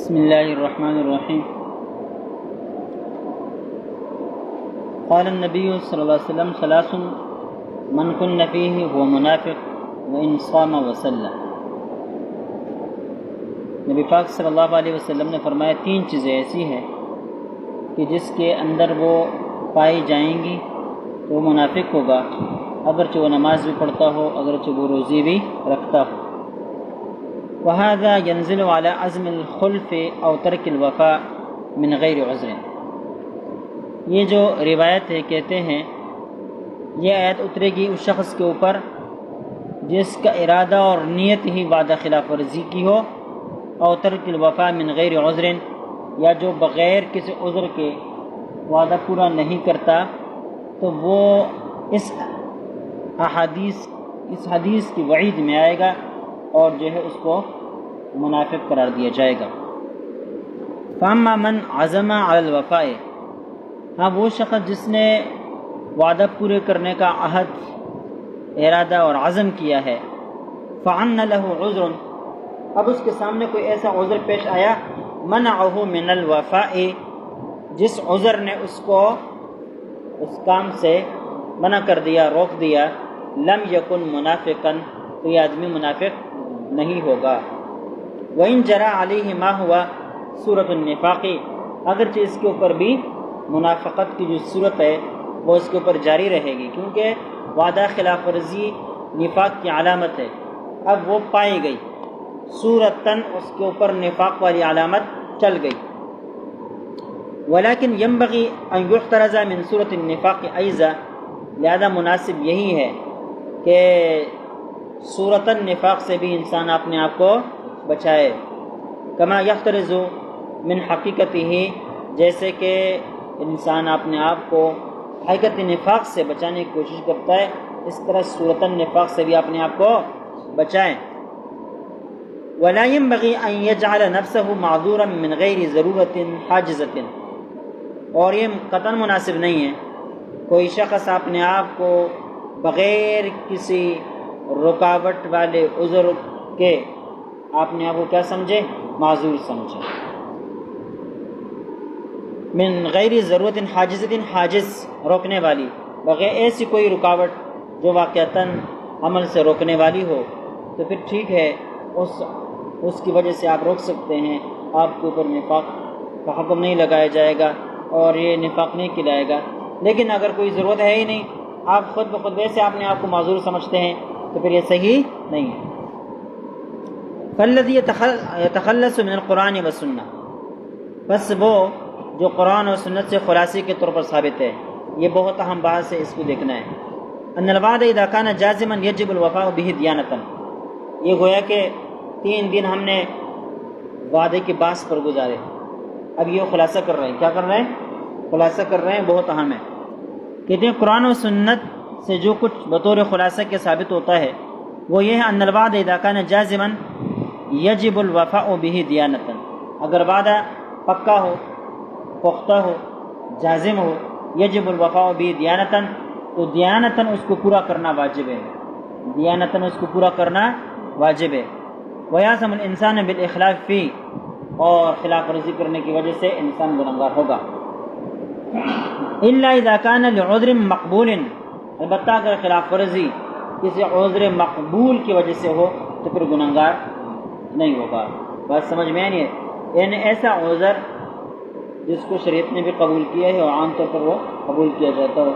بسم اللہ الرحمن الرحیم. قال النبی صلی اللہ علیہ وسلم ثلاث من کن فیہ هو منافق وان صام وصلى. نبی پاک صلی اللہ علیہ وسلم نے فرمایا تین چیزیں ایسی ہیں کہ جس کے اندر وہ پائی جائیں گی تو وہ منافق ہوگا، اگرچہ وہ نماز بھی پڑھتا ہو، اگرچہ وہ روزی بھی رکھتا ہو. وهذا ينزل على عزم الخلف او ترک الوفاء من غیر عذر. یہ جو روایت ہے کہتے ہیں یہ آیت اترے گی اس شخص کے اوپر جس کا ارادہ اور نیت ہی وعدہ خلاف ورزی کی ہو، او ترک الوفاء من غیر عذر، یا جو بغیر کسی عذر کے وعدہ پورا نہیں کرتا، تو وہ اس حدیث کی وعید میں آئے گا اور جو ہے اس کو منافق قرار دیا جائے گا. فاما من عزم علی الوفاء، ہاں وہ شخص جس نے وعدہ پورے کرنے کا عہد، ارادہ اور عزم کیا ہے، فعن له عذر، اب اس کے سامنے کوئی ایسا عذر پیش آیا، منعه من الوفاء، جس عذر نے اس کو اس کام سے منع کر دیا، روک دیا، لم یکن منافقا، تو یہ آدمی منافق نہیں ہوگا. وَإِن جَرَى عَلَيْهِ مَا هُوَ صورت النفاق، اگرچہ اس کے اوپر بھی منافقت کی جو صورت ہے وہ اس کے اوپر جاری رہے گی، کیونکہ وعدہ خلاف ورزی نفاق کی علامت ہے. اب وہ پائی گئی صورتاً، اس کے اوپر نفاق والی علامت چل گئی. ولیکن ينبغي ان يحترز من صورت النفاق ایضا، لہذا مناسب یہی ہے کہ صورت النفاق سے بھی انسان اپنے آپ کو بچائے. کما یحترز من حقیقتہ، جیسے کہ انسان اپنے آپ کو حقیقت نفاق سے بچانے کی کوشش کرتا ہے، اس طرح صورت النفاق سے بھی اپنے آپ کو بچائیں. ولا ينبغي ان يجعل نفسه معذورا من غیر ضرورت حاجزۃ، اور یہ قطعاً مناسب نہیں ہے کوئی شخص اپنے آپ کو بغیر کسی رکاوٹ والے عذر کے اپنے آپ کو کیا سمجھے، معذور سمجھے. من غیر ضرورت حاجزۃ، حاجز روکنے والی، بغیر ایسی کوئی رکاوٹ جو واقعتاً عمل سے روکنے والی ہو، تو پھر ٹھیک ہے، اس کی وجہ سے آپ روک سکتے ہیں، آپ کے اوپر نفاق کا حکم نہیں لگایا جائے گا اور یہ نفاق نہیں کھلائے گا. لیکن اگر کوئی ضرورت ہے ہی نہیں، آپ خود بخود ویسے اپنے آپ کو معذور سمجھتے ہیں، تو پھر یہ صحیح نہیں ہے. فالذی یتخلص من القرآن والسنہ، بس وہ جو قرآن اور سنت سے خلاصی کے طور پر ثابت ہے. یہ بہت اہم بات ہے، اس کو دیکھنا ہے. ان الوعد اذا کان جازما یجب الوفاء به دیانتا، یہ گویا کہ 3 دن ہم نے وعدے کے باعث پر گزارے، اب یہ خلاصہ کر رہے ہیں. کیا کر رہے ہیں؟ خلاصہ کر رہے ہیں، بہت اہم ہے. کہتے ہیں قرآن و سنت سے جو کچھ بطور خلاصہ کے ثابت ہوتا ہے وہ یہ ہے، ان الوعد اذا کان جازما یجب الوفاء به دیانتا، اگر وعدہ پکا ہو، پختہ ہو، جازم ہو، یجب الوفاء به دیانتا، تو دیانتا اس کو پورا کرنا واجب ہے، دیانتا اس کو پورا کرنا واجب ہے. ویعصم الانسان بالاخلاف فی، اور خلاف ورزی کرنے کی وجہ سے انسان گنہگار ہوگا. الا اذا کان لعذر مقبول، البتہ اگر خلاف ورزی کسی عذر مقبول کی وجہ سے ہو تو پھر گنہگار نہیں ہوگا. بات سمجھ میں نہیں ہے؟ یعنی ایسا عذر جس کو شریعت نے بھی قبول کیا ہے اور عام طور پر وہ قبول کیا جاتا ہو،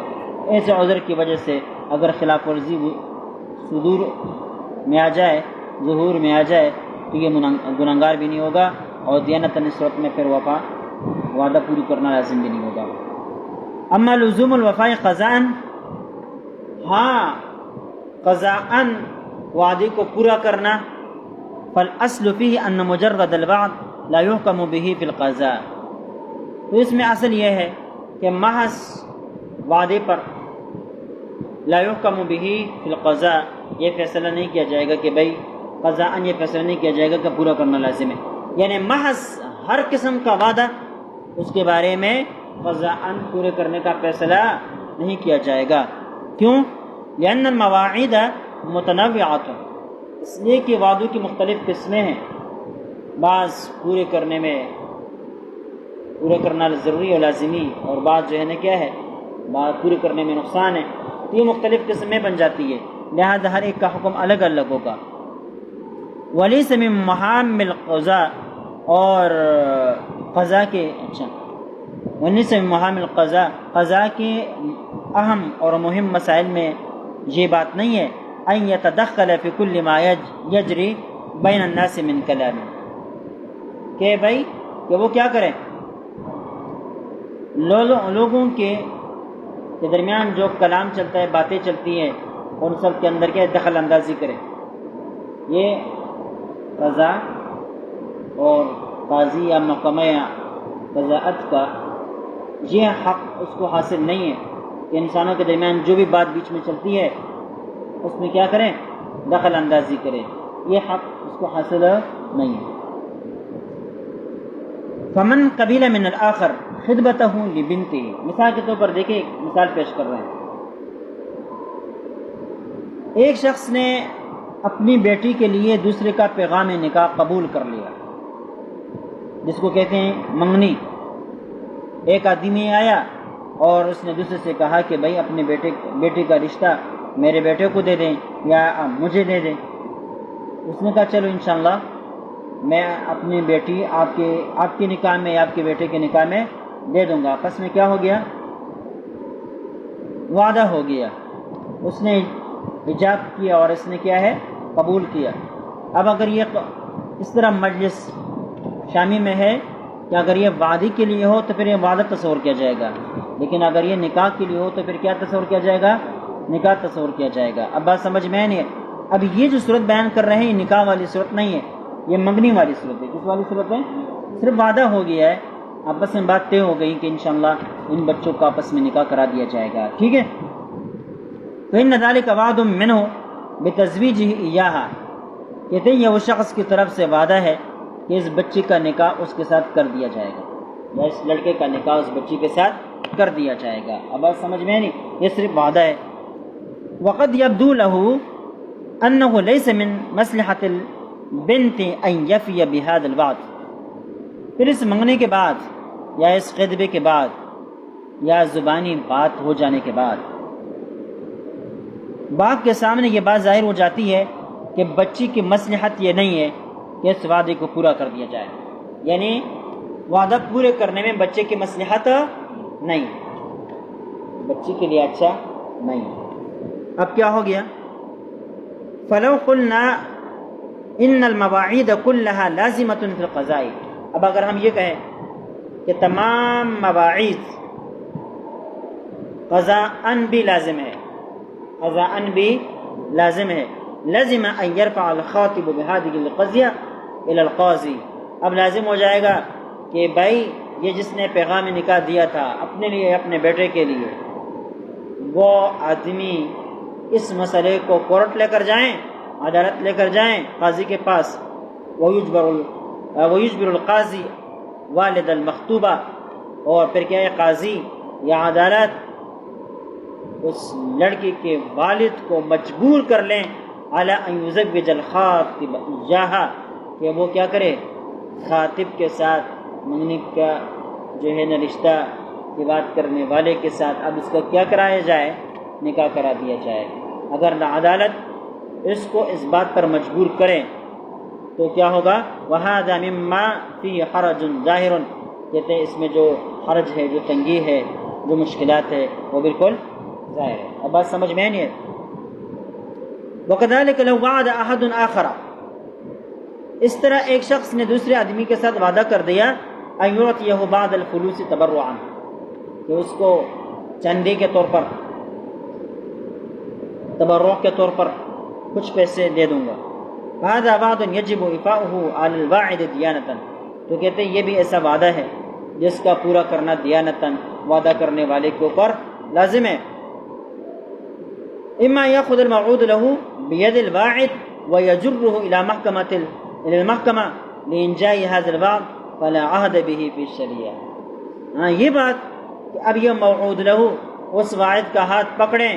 ایسے عذر کی وجہ سے اگر خلاف ورزی صدور میں آ جائے، ظہور میں آ جائے، تو یہ گنہگار بھی نہیں ہوگا، اور دیانت نصرت میں پھر وعدہ پوری کرنا لازم بھی نہیں ہوگا. اما لزوم الوفاء قضاءً، ہاں قضاءً وعدے کو پورا کرنا، فالاصل فیہ ان مجرد الوعد لا یحکم به فی القضاء، تو اس میں اصل یہ ہے کہ محض وعدے پر لا یحکم به فی القضاء، یہ فیصلہ نہیں کیا جائے گا کہ بھئی قضاءً، یہ فیصلہ نہیں کیا جائے گا کہ پورا کرنا لازم ہے. یعنی محض ہر قسم کا وعدہ اس کے بارے میں قضاءً پورے کرنے کا فیصلہ نہیں کیا جائے گا. کیوں؟ لأن المواعید متنوعات، اس لیے کہ وعدوں کی مختلف قسمیں ہیں. بعض پورے کرنا ضروری اور لازمی، اور بعض جو ہے نا کیا ہے، بعض پورے کرنے میں نقصان ہے، تو یہ مختلف قسم میں بن جاتی ہے، لہذا ہر ایک کا حکم الگ الگ ہوگا۔ ولیس من محامل القضاء، اور قضاء کے ولیس من محامل القضاء، قضاء کے اہم اور مہم مسائل میں یہ بات نہیں ہے ان یتدخل فی کل ما یجری بین الناس من کلام، کہ بھائی کہ وہ کیا کریں، لوگوں کے درمیان جو کلام چلتا ہے، باتیں چلتی ہیں، ان سب کے اندر کیا دخل اندازی کرے۔ یہ قضاء اور قاضی یا محکمہ یا قضاءت کا یہ حق اس کو حاصل نہیں ہے کہ انسانوں کے درمیان جو بھی بات بیچ میں چلتی ہے اس میں کیا کریں، دخل اندازی کریں، یہ حق اس کو حاصل نہیں ہے۔ فمن قبیل من الآخر خطبتہ لبنتہ، مثال کے طور پر دیکھیں، ایک مثال پیش کر رہے ہیں، ایک شخص نے اپنی بیٹی کے لیے دوسرے کا پیغام نکاح قبول کر لیا، جس کو کہتے ہیں منگنی۔ ایک آدمی آیا اور اس نے دوسرے سے کہا کہ بھائی اپنے بیٹے کا رشتہ میرے بیٹے کو دے دیں یا مجھے دے دیں۔ اس نے کہا چلو انشاءاللہ میں اپنی بیٹی آپ کے نکاح میں یا آپ کے بیٹے کے نکاح میں دے دوں گا۔ آپس میں کیا ہو گیا، وعدہ ہو گیا، اس نے ایجاب کیا اور اس نے کیا ہے، قبول کیا۔ اب اگر یہ اس طرح مجلس شامی میں ہے کہ اگر یہ وعدے کے لیے ہو تو پھر یہ وعدہ تصور کیا جائے گا، لیکن اگر یہ نکاح کے لیے ہو تو پھر کیا تصور کیا جائے گا، نکاح تصور کیا جائے گا۔ اب بات سمجھ میں نہیں ہے۔ اب یہ جو صورت بیان کر رہے ہیں یہ نکاح والی صورت نہیں ہے، یہ منگنی والی صورت ہے۔ کس والی صورت ہے؟ صرف وعدہ ہو گیا ہے، آپس میں بات طے ہو گئی کہ انشاءاللہ ان بچوں کا آپس میں نکاح کرا دیا جائے گا، ٹھیک ہے۔ تو ان ذالک وعد منہ بتزویجہ ایہا، کہتے ہیں یہ وہ شخص کی طرف سے وعدہ ہے کہ اس بچی کا نکاح اس کے ساتھ کر دیا جائے گا، یا اس لڑکے کا نکاح اس بچی کے ساتھ کر دیا جائے گا۔ اب بات سمجھ میں نہیں، یہ صرف وعدہ ہے۔ وقد یبدو لہ انہ لیس من مصلحۃ البنت ان یفی بہذا الوعد، پھر اس منگنے کے بعد یا اس خطبے کے بعد یا زبانی بات ہو جانے کے بعد باپ کے سامنے یہ بات ظاہر ہو جاتی ہے کہ بچی کی مصلحت یہ نہیں ہے کہ اس وعدے کو پورا کر دیا جائے، یعنی وعدہ پورے کرنے میں بچے کی مصلحت نہیں، بچی کے لیے اچھا نہیں۔ اب کیا ہو گیا، فلو قلنا ان المواعید کلها لازمۃ فی القضاء، اب اگر ہم یہ کہیں کہ تمام مواعید قضاءً بھی لازم ہے، قضاءً بھی لازم ہے، لازم ان یرفع الخاطب بهذه القضیہ الى القاضی، اب لازم ہو جائے گا کہ بھائی یہ جس نے پیغام نکاح دیا تھا اپنے لیے اپنے بیٹے کے لیے، وہ آدمی اس مسئلے کو کورٹ لے کر جائیں، عدالت لے کر جائیں قاضی کے پاس، ویجبر القاضی والد المخطوبہ، اور پھر کیا ہے، قاضی یا عدالت اس لڑکی کے والد کو مجبور کر لیں علی ان یزوج الخاطب ایہا، کہ وہ کیا کرے، خاطب کے ساتھ، منگنی کا جو ہے نا رشتہ کی بات کرنے والے کے ساتھ اب اس کا کیا کرایا جائے، نکاح کرا دیا جائے۔ اگر عدالت اس کو اس بات پر مجبور کریں تو کیا ہوگا، وَهَذَا مِمَّا فِيهِ حَرَجٌ ظَاهِرٌ، کہتے ہیں اس میں جو حرج ہے، جو تنگی ہے، جو مشکلات ہے، وہ بالکل ظاہر ہے۔ اب بات سمجھ میں نہیں ہے۔ وَكَذَلِكَ لَوْ وَعَدَ أَحَدٌ آخَرَ، اس طرح ایک شخص نے دوسرے آدمی کے ساتھ وعدہ کر دیا أَن يُعْطِيَهُ بَعْضَ الْفُلُوسِ تَبَرُّعًا، کہ اس کو چندے کے طور پر، تبرع کے طور پر کچھ پیسے دے دوں گا، هذا وعد يجب إيفاؤه على الواعد ديانة، تو کہتے ہیں یہ بھی ایسا وعدہ ہے جس کا پورا کرنا دیانتاً، وعدہ کرنے والے کے اوپر لازم ہے۔ اما يأخذ الموعود له بيد الواعد ويجره إلى المحكمة لإنجاء هذا الوعد فلا عهد به في الشريعة، ہاں یہ بات کہ اب یہ موعود له اس واعد کا ہاتھ پکڑیں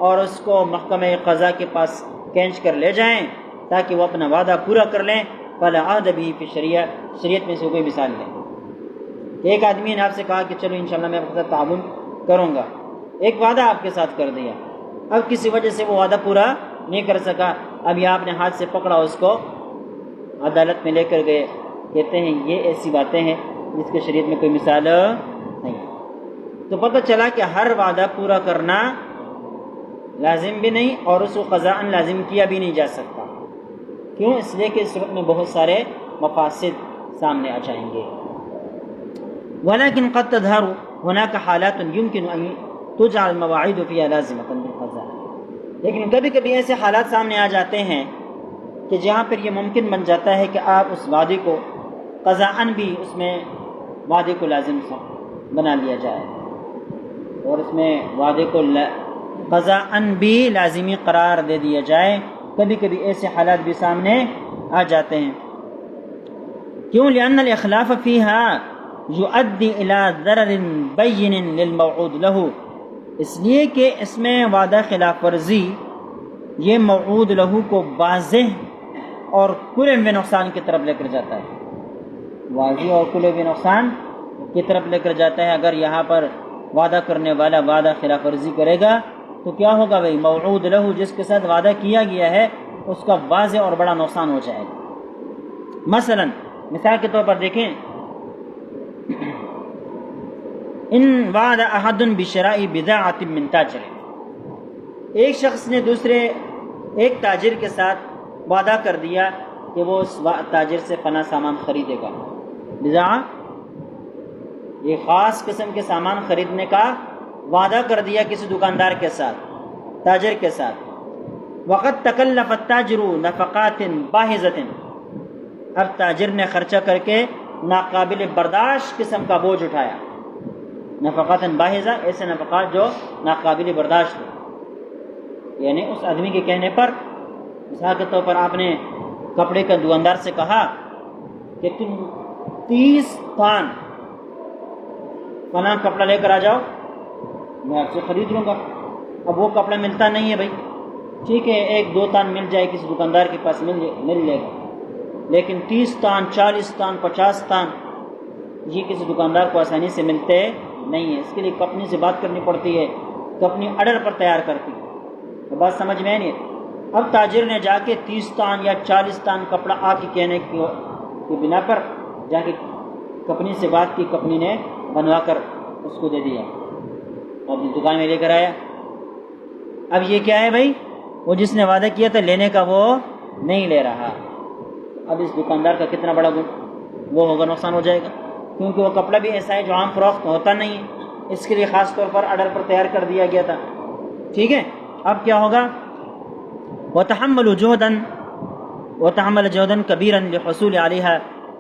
اور اس کو محکمہ قضا کے پاس کھینچ کر لے جائیں تاکہ وہ اپنا وعدہ پورا کر لیں، فلا عہد به فی الشریعہ، شریعت میں سے کوئی مثال ہے۔ ایک آدمی نے آپ سے کہا کہ چلو انشاءاللہ میں آپ کے ساتھ تعاون کروں گا، ایک وعدہ آپ کے ساتھ کر دیا، اب کسی وجہ سے وہ وعدہ پورا نہیں کر سکا، اب یہ آپ نے ہاتھ سے پکڑا، اس کو عدالت میں لے کر گئے، کہتے ہیں یہ ایسی باتیں ہیں جس کے شریعت میں کوئی مثال نہیں۔ تو پتہ چلا کہ ہر وعدہ پورا کرنا لازم بھی نہیں اور اس کو قضاءً لازم کیا بھی نہیں جا سکتا۔ کیوں؟ اس لیے کہ اس صورت میں بہت سارے مفاسد سامنے آ جائیں گے۔ ولیکن قد تظہر هناك حالات يمكن ان تجعل المواعید فيها لازمة بالقضاء، لیکن کبھی کبھی ایسے حالات سامنے آ جاتے ہیں کہ جہاں پر یہ ممکن بن جاتا ہے کہ آپ اس وعدے کو قضاءً بھی اس میں وعدے کو لازم بنا لیا جائے، اور اس میں وعدے کو قضاءً بھی لازمی قرار دے دیا جائے۔ کبھی کبھی ایسے حالات بھی سامنے آ جاتے ہیں۔ کیوں؟ لأن الإخلاف فيها يؤدي إلى ضرر بين للموعود له، اس لیے کہ اس میں وعدہ خلاف ورزی یہ موعود لہو کو واضح اور کھلے ہوئے نقصان کی طرف لے کر جاتا ہے، واضح اور کھلے ہوئے نقصان کی طرف لے کر جاتا ہے۔ اگر یہاں پر وعدہ کرنے والا وعدہ خلاف ورزی کرے گا تو کیا ہوگا بھائی؟ موعود لہو جس کے ساتھ وعدہ کیا گیا ہے اس کا واضح اور بڑا نقصان ہو جائے گا۔ مثلا مثال کے طور پر دیکھیں، ان وعد احد بشراء بضاعۃ من تاجر، ایک شخص نے دوسرے ایک تاجر کے ساتھ وعدہ کر دیا کہ وہ اس تاجر سے فلاں سامان خریدے گا۔ بضاعہ یہ خاص قسم کے سامان خریدنے کا وعدہ کر دیا کسی دکاندار کے ساتھ، تاجر کے ساتھ۔ وقد تکلف التاجر نفقات باہظۃ، اب تاجر نے خرچہ کر کے ناقابل برداشت قسم کا بوجھ اٹھایا۔ نفقات باہظہ، ایسے نفقات جو ناقابل برداشت ہو، یعنی اس آدمی کے کہنے پر، مثال کے طور پر آپ نے کپڑے کا دکاندار سے کہا کہ تم 30 تان فلاں کپڑا لے کر آ جاؤ، میں آپ سے خرید لوں گا۔ اب وہ کپڑا ملتا نہیں ہے بھائی، ٹھیک ہے 1-2 تان مل جائے، کسی دکاندار کے پاس مل جائے گا، لیکن 30 تان 40 تان 50 تان یہ کسی دکاندار کو آسانی سے ملتے نہیں ہے۔ اس کے لیے کمپنی سے بات کرنی پڑتی ہے، کمپنی آرڈر پر تیار کرتی ہے، تو بات سمجھ میں نہیں۔ اب تاجر نے جا کے 30 تان یا 40 تان کپڑا آپ کے کہنے کی بنا پر جا کے کمپنی سے بات کی، کمپنی نے بنوا کر اس کو دے دیا، اپنی دکان میں لے کر آیا۔ اب یہ کیا ہے بھائی؟ وہ جس نے وعدہ کیا تھا لینے کا وہ نہیں لے رہا، اب اس دکاندار کا کتنا بڑا وہ ہوگا، نقصان ہو جائے گا، کیونکہ وہ کپڑا بھی ایسا ہے جو عام فروخت ہوتا نہیں ہے، اس کے لیے خاص طور پر آرڈر پر تیار کر دیا گیا تھا، ٹھیک ہے۔ اب کیا ہوگا؟ وتحمل جهدا كبيرا للحصول عليها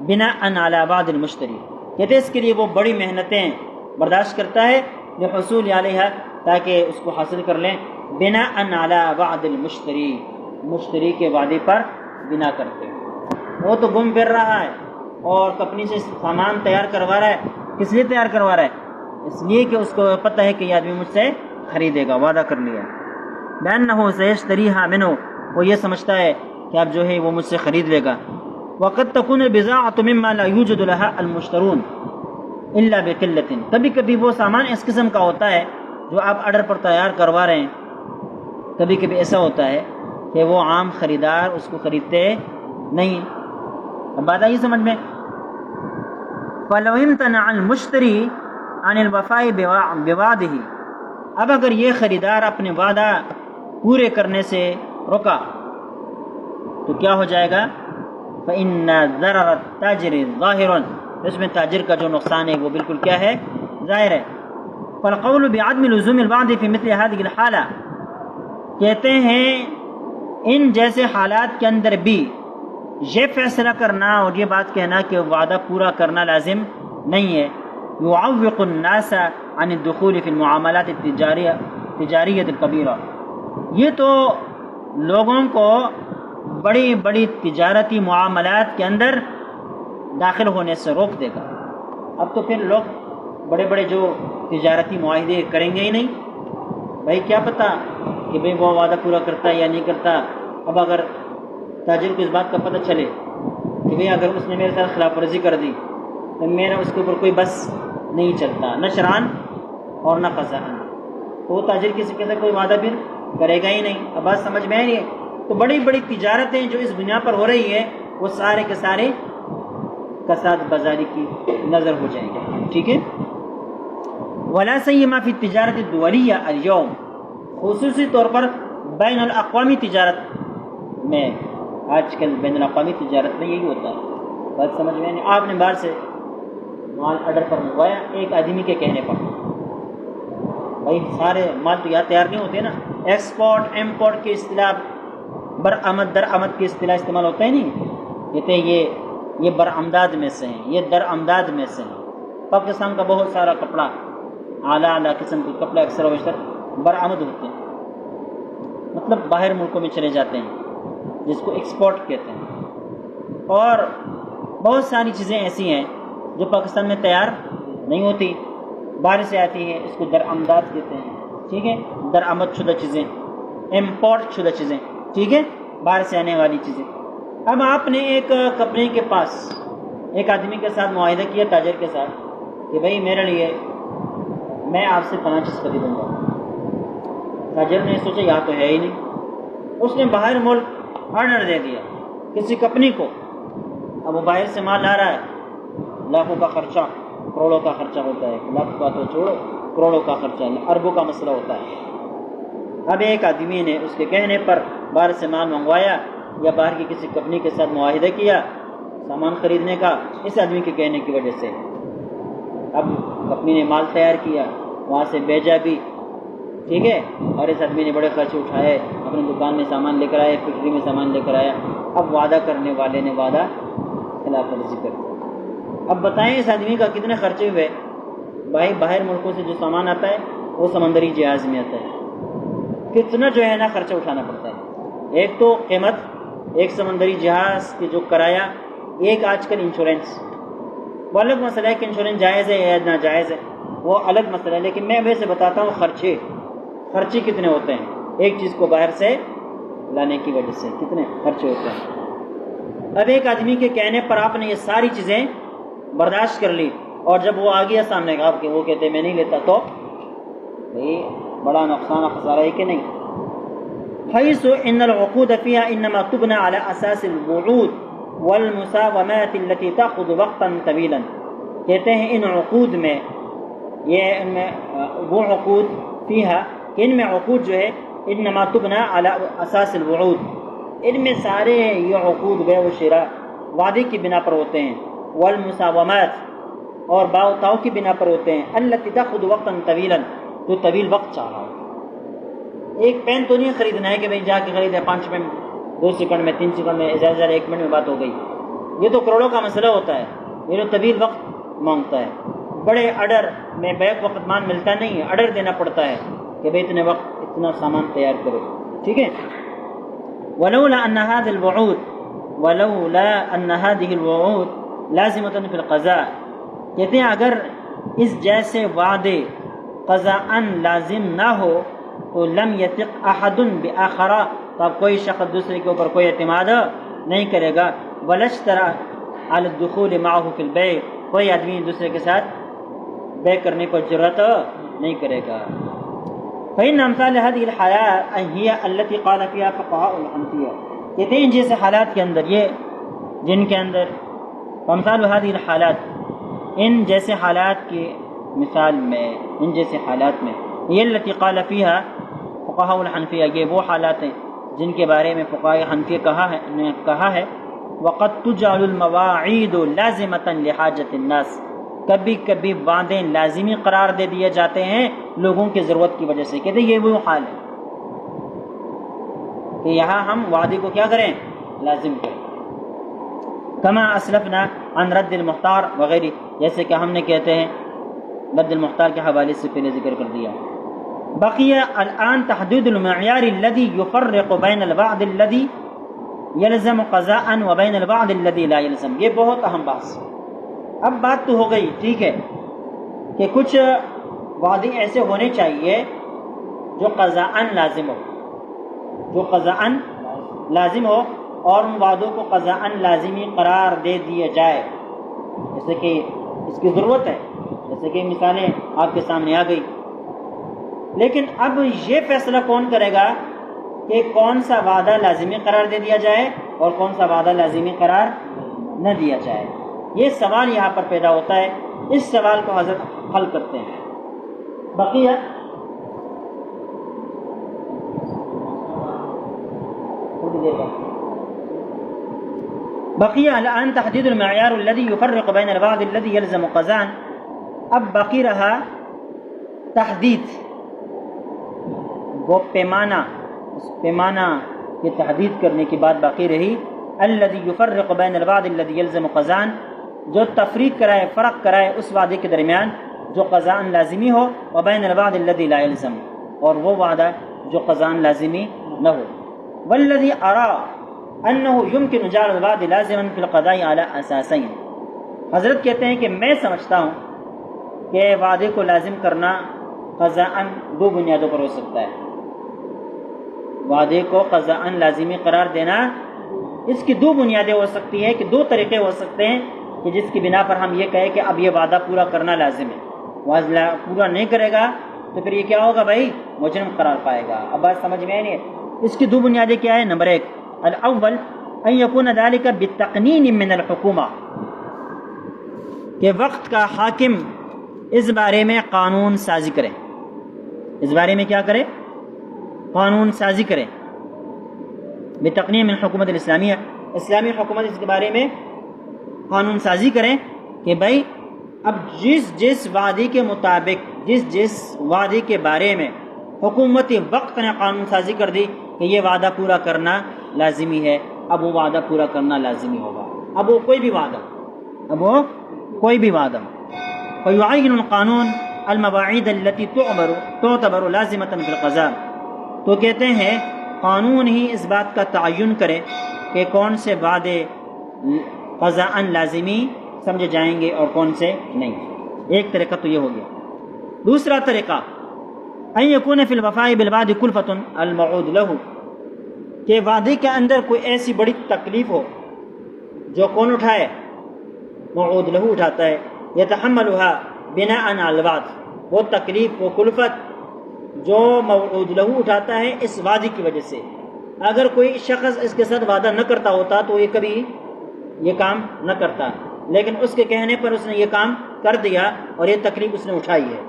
بناء على بعض المشتري، کہتے اس کے لیے وہ بڑی محنتیں برداشت کرتا ہے، لحصول عليها تاکہ اس کو حاصل کر لیں، بناء على بعض المشتری، مشتری کے وعدے پر بنا کرتے ہیں۔ وہ تو گم پھر رہا ہے اور کمپنی سے سامان تیار کروا رہا ہے، کس لیے تیار کروا رہا ہے؟ اس لیے کہ اس کو پتہ ہے کہ یہ آدمی مجھ سے خریدے گا، وعدہ کر لیا۔ لأنه سيشتريها منه، وہ یہ سمجھتا ہے کہ اب جو ہے وہ مجھ سے خرید لے گا۔ وقد تكون البضاعة مما لا يوجد لها المشترون الا بقلة، کبھی کبھی وہ سامان اس قسم کا ہوتا ہے جو آپ آرڈر پر تیار کروا رہے ہیں، کبھی کبھی ایسا ہوتا ہے کہ وہ عام خریدار اس کو خریدتے نہیں۔ اب بات آئی سمجھ میں؟ فلو امتنع المشتری عن الوفاء بوعده، اب اگر یہ خریدار اپنے وعدہ پورے کرنے سے رکا تو کیا ہو جائے گا؟ فإن ضرر التاجر ظاہر، اس میں تاجر کا جو نقصان ہے وہ بالکل کیا ہے؟ ظاہر ہے۔ فالقول بعدم لزوم الوعد في مثل هذه الحالة، کہتے ہیں ان جیسے حالات کے اندر بھی یہ فیصلہ کرنا اور یہ بات کہنا کہ وعدہ پورا کرنا لازم نہیں ہے، يعوق الناس عن الدخول في المعاملات التجاریہ الکبیرہ، یہ تو لوگوں کو بڑی بڑی تجارتی معاملات کے اندر داخل ہونے سے روک دے گا۔ اب تو پھر لوگ بڑے بڑے جو تجارتی معاہدے کریں گے ہی نہیں، بھائی کیا پتہ کہ بھئی وہ وعدہ پورا کرتا ہے یا نہیں کرتا۔ اب اگر تاجر کو اس بات کا پتہ چلے کہ بھئی اگر اس نے میرے ساتھ خلاف ورزی کر دی تو میرا اس کے اوپر کوئی بس نہیں چلتا، نہ شرعاً اور نہ قضاءً، تو وہ تاجر کسی کے ساتھ کوئی وعدہ پھر کرے گا ہی نہیں۔ اب بات سمجھ میں آ رہی ہے؟ تو بڑی بڑی تجارتیں جو اس دنیا پر ہو رہی ہے وہ سارے کے سارے کساد بازاری کی نظر ہو جائیں گے، ٹھیک ہے۔ ولا سیما فی التجارت الدولیہ اليوم، خصوصی طور پر بین الاقوامی تجارت میں، آج کل بین الاقوامی تجارت میں یہی ہوتا ہے۔ بات سمجھ میں نہیں؟ آپ نے باہر سے مال آرڈر پر منگوایا ایک آدمی کے کہنے پر، بھائی سارے مال تو یہاں تیار نہیں ہوتے نا، ایکسپورٹ امپورٹ کی اصطلاح، برآمد درآمد کی اصطلاح استعمال ہوتا ہے نہیں، کہتے ہیں یہ برآمدات میں سے ہیں، یہ درآمدات میں سے ہیں۔ پاکستان کا بہت سارا کپڑا، اعلیٰ قسم کے کپڑے اکثر و بیشتر برآمد ہوتے ہیں، مطلب باہر ملکوں میں چلے جاتے ہیں، جس کو ایکسپورٹ کہتے ہیں۔ اور بہت ساری چیزیں ایسی ہیں جو پاکستان میں تیار نہیں ہوتی، باہر سے آتی ہیں، اس کو درآمدات کہتے ہیں، ٹھیک ہے، درآمد شدہ چیزیں، امپورٹ شدہ چیزیں، ٹھیک ہے، باہر سے آنے والی چیزیں۔ اب آپ نے ایک کمپنی کے پاس ایک آدمی کے ساتھ معاہدہ کیا، تاجر کے ساتھ، کہ بھائی میرے لیے میں آپ سے فلاں چیز خریدوں گا۔ تاجر نے سوچا یہاں تو ہے ہی نہیں، اس نے باہر ملک آرڈر دے دیا کسی کمپنی کو، اب وہ باہر سے مال لا رہا ہے، لاکھوں کا خرچہ، کروڑوں کا خرچہ ہوتا ہے، لاکھ کا تو چھوڑو، کروڑوں کا خرچہ، اربوں کا مسئلہ ہوتا ہے۔ اب ایک آدمی نے اس کے کہنے پر باہر سے مال منگوایا یا باہر کی کسی کمپنی کے ساتھ معاہدہ کیا سامان خریدنے کا، اس آدمی کے کہنے کی وجہ سے۔ اب کمپنی نے مال تیار کیا، وہاں سے بھیجا بھی، ٹھیک ہے، اور اس آدمی نے بڑے خرچے اٹھائے، اپنی دکان میں سامان لے کر آیا، فیکٹری میں سامان لے کر آیا۔ اب وعدہ کرنے والے نے وعدہ خلاف ورزی کر دیا۔ اب بتائیں اس آدمی کا کتنے خرچے ہوئے؟ بھائی باہر ملکوں سے جو سامان آتا ہے وہ سمندری جہاز میں آتا ہے، کتنا جو ہے نا خرچہ اٹھانا پڑتا ہے۔ ایک تو قیمت، ایک سمندری جہاز کی جو کرایہ، ایک آج کل انشورنس، وہ الگ مسئلہ ہے کہ انشورنس جائز ہے یا ناجائز ہے، وہ الگ مسئلہ ہے، لیکن میں ویسے بتاتا ہوں خرچے کتنے ہوتے ہیں ایک چیز کو باہر سے لانے کی وجہ سے، کتنے خرچے ہوتے ہیں۔ اب ایک آدمی کے کہنے پر آپ نے یہ ساری چیزیں برداشت کر لی، اور جب وہ آ گیا سامنے کا آپ کے، وہ کہتے میں نہیں لیتا، تو بھئی بڑا نقصان خسارہ ہے کہ نہیں۔ حیث ان العقود فيها انما تبنى على اساس الوعود والمساومات التي تاخذ وقتا طويلا، کہتے ہیں ان عقود میں، یہ ان میں وہ عقود فيها، ان میں عقود جو ہے انما تبنى على اساس الوعود، ان میں سارے یہ عقود بیع و شراء وعدے کی بنا پر ہوتے ہیں، والمساومات اور باؤ تاؤ کی بنا پر ہوتے ہیں، التي تاخذ وقتا طويلا، جو طویل وقت چاہ رہا ہو۔ ایک پین تو نہیں خریدنا ہے کہ بھئی جا کے خریدے 5 منٹ، 2 سیکنڈ میں، 3 سیکنڈ میں، زیادہ 1 منٹ میں بات ہو گئی، یہ تو کروڑوں کا مسئلہ ہوتا ہے، یہ تو طویل وقت مانگتا ہے۔ بڑے آرڈر میں بیک وقت مان ملتا نہیں ہے، آرڈر دینا پڑتا ہے کہ بھئی اتنے وقت اتنا سامان تیار کرو، ٹھیک ہے۔ ولولا ان هذه الوعود لازمۃ فی القضاء، کہتے ہیں اگر اس جیسے وعدے قضاءً لازم نہ ہو تو لم یثق احد بآخر، تو اب کوئی شخص دوسرے کے اوپر کوئی اعتماد نہیں کرے گا، ولا اشترى على الدخول معه في البيع، کوئی آدمی دوسرے کے ساتھ بیع کرنے کو جرأت نہیں کرے گا۔ فإن أمثال هذه الحالات هي التي قال فيها فقهاء الحنفية، کہتے ہیں جیسے حالات کے اندر، یہ جن کے اندر، امثال هذه الحالات، ان جیسے حالات کی مثال میں، ان جیسے حالات میں، یہ التي قال فيها فقهاء الحنفیہ، یہ وہ حالات ہیں جن کے بارے میں فقہاء حنفیہ نے کہا ہے، وقد تجعل المواعید لازمة لحاجة الناس، کبھی کبھی وعدے لازمی قرار دے دیے جاتے ہیں لوگوں کی ضرورت کی وجہ سے، کہتے ہیں یہ وہ حال ہے کہ یہاں ہم وعدے کو کیا کریں، لازم کریں۔ کما اسلفنا عن رد المختار وغیرہ، جیسے کہ ہم نے کہتے ہیں رد المختار کے حوالے سے پہلے ذکر کر دیا۔ بقی الان تحدید المعیار الذي يفرق بین الوعد الذي يلزم قضاء وبین الوعد الذي لا يلزم، یہ بہت اہم بات۔ اب بات تو ہو گئی، ٹھیک ہے، کہ کچھ وعدے ایسے ہونے چاہیے جو قضاءً لازم ہو، جو قضاءً لازم ہو، اور ان وعدوں کو قضاءً لازمی قرار دے دیا جائے، جیسے کہ اس کی ضرورت ہے، جیسے کہ مثالیں آپ کے سامنے آ گئی۔ لیکن اب یہ فیصلہ کون کرے گا کہ کون سا وعدہ لازمی قرار دے دیا جائے اور کون سا وعدہ لازمی قرار نہ دیا جائے؟ یہ سوال یہاں پر پیدا ہوتا ہے، اس سوال کو حضرت حل کرتے ہیں۔ بقیہ الآن تحدید المعیار الذي يفرق بین الوعد الذي يلزم قضاءً، اب باقی رہا تحدید، وہ پیمانہ، اس پیمانہ کی تحدید کرنے کی بات باقی رہی۔ الذي يفرق بین الوعد الذي يلزم قضاءً، جو تفریق کرائے، فرق کرائے اس وعدے کے درمیان جو قضاءً لازمی ہو، وبین الوعد الذي لا يلزم، اور وہ وعدہ جو قضاءً لازمی نہ ہو۔ والذي ارى انه يمكن جعل الوعد لازما في القضاء على اساسين، حضرت کہتے ہیں کہ میں سمجھتا ہوں کہ وعدے کو لازم کرنا قضاءً دو بنیادوں پر ہو سکتا ہے۔ وعدے کو قضاءً لازمی قرار دینا، اس کی دو بنیادیں ہو سکتی ہیں، کہ دو طریقے ہو سکتے ہیں کہ جس کی بنا پر ہم یہ کہیں کہ اب یہ وعدہ پورا کرنا لازم ہے۔ وعدہ پورا نہیں کرے گا تو پھر یہ کیا ہوگا بھائی؟ مجرم قرار پائے گا۔ اب بات سمجھ میں نہیں ہے؟ اس کی دو بنیادیں کیا ہے؟ نمبر ایک، الاول ان یکون ذلک بالتقنین من الحکومہ، کہ وقت کا حاکم اس بارے میں قانون سازی کرے، اس بارے میں کیا کرے؟ قانون سازی کرے۔ بتقنین من حکومت الاسلامیہ، اسلامی حکومت اس کے بارے میں قانون سازی کریں کہ بھائی اب جس وعدے کے مطابق، جس وعدے کے بارے میں حکومت وقت نے قانون سازی کر دی کہ یہ وعدہ پورا کرنا لازمی ہے، اب وہ وعدہ پورا کرنا لازمی ہوگا۔ اب وہ کوئی بھی وعدہ، فیعین القانون المواعید التي تعتبر لازمة في القضاء، تو کہتے ہیں قانون ہی اس بات کا تعین کرے کہ کون سے وعدے قضاءً لازمی سمجھے جائیں گے اور کون سے نہیں۔ ایک طریقہ تو یہ ہو گیا۔ دوسرا طریقہ ان یکون فی الوفاء بالوعد کلفۃ الموعود لہ، کہ وعدے کے اندر کوئی ایسی بڑی تکلیف ہو جو کون اٹھائے؟ موعود لہ اٹھاتا ہے۔ یتحملها بناء علی الوعد، وہ تکلیف، وہ کلفت جو موعود لہ اٹھاتا ہے اس وعدے کی وجہ سے۔ اگر کوئی شخص اس کے ساتھ وعدہ نہ کرتا ہوتا تو یہ کبھی یہ کام نہ کرتا، لیکن اس کے کہنے پر اس نے یہ کام کر دیا اور یہ تکلیف اس نے اٹھائی ہے۔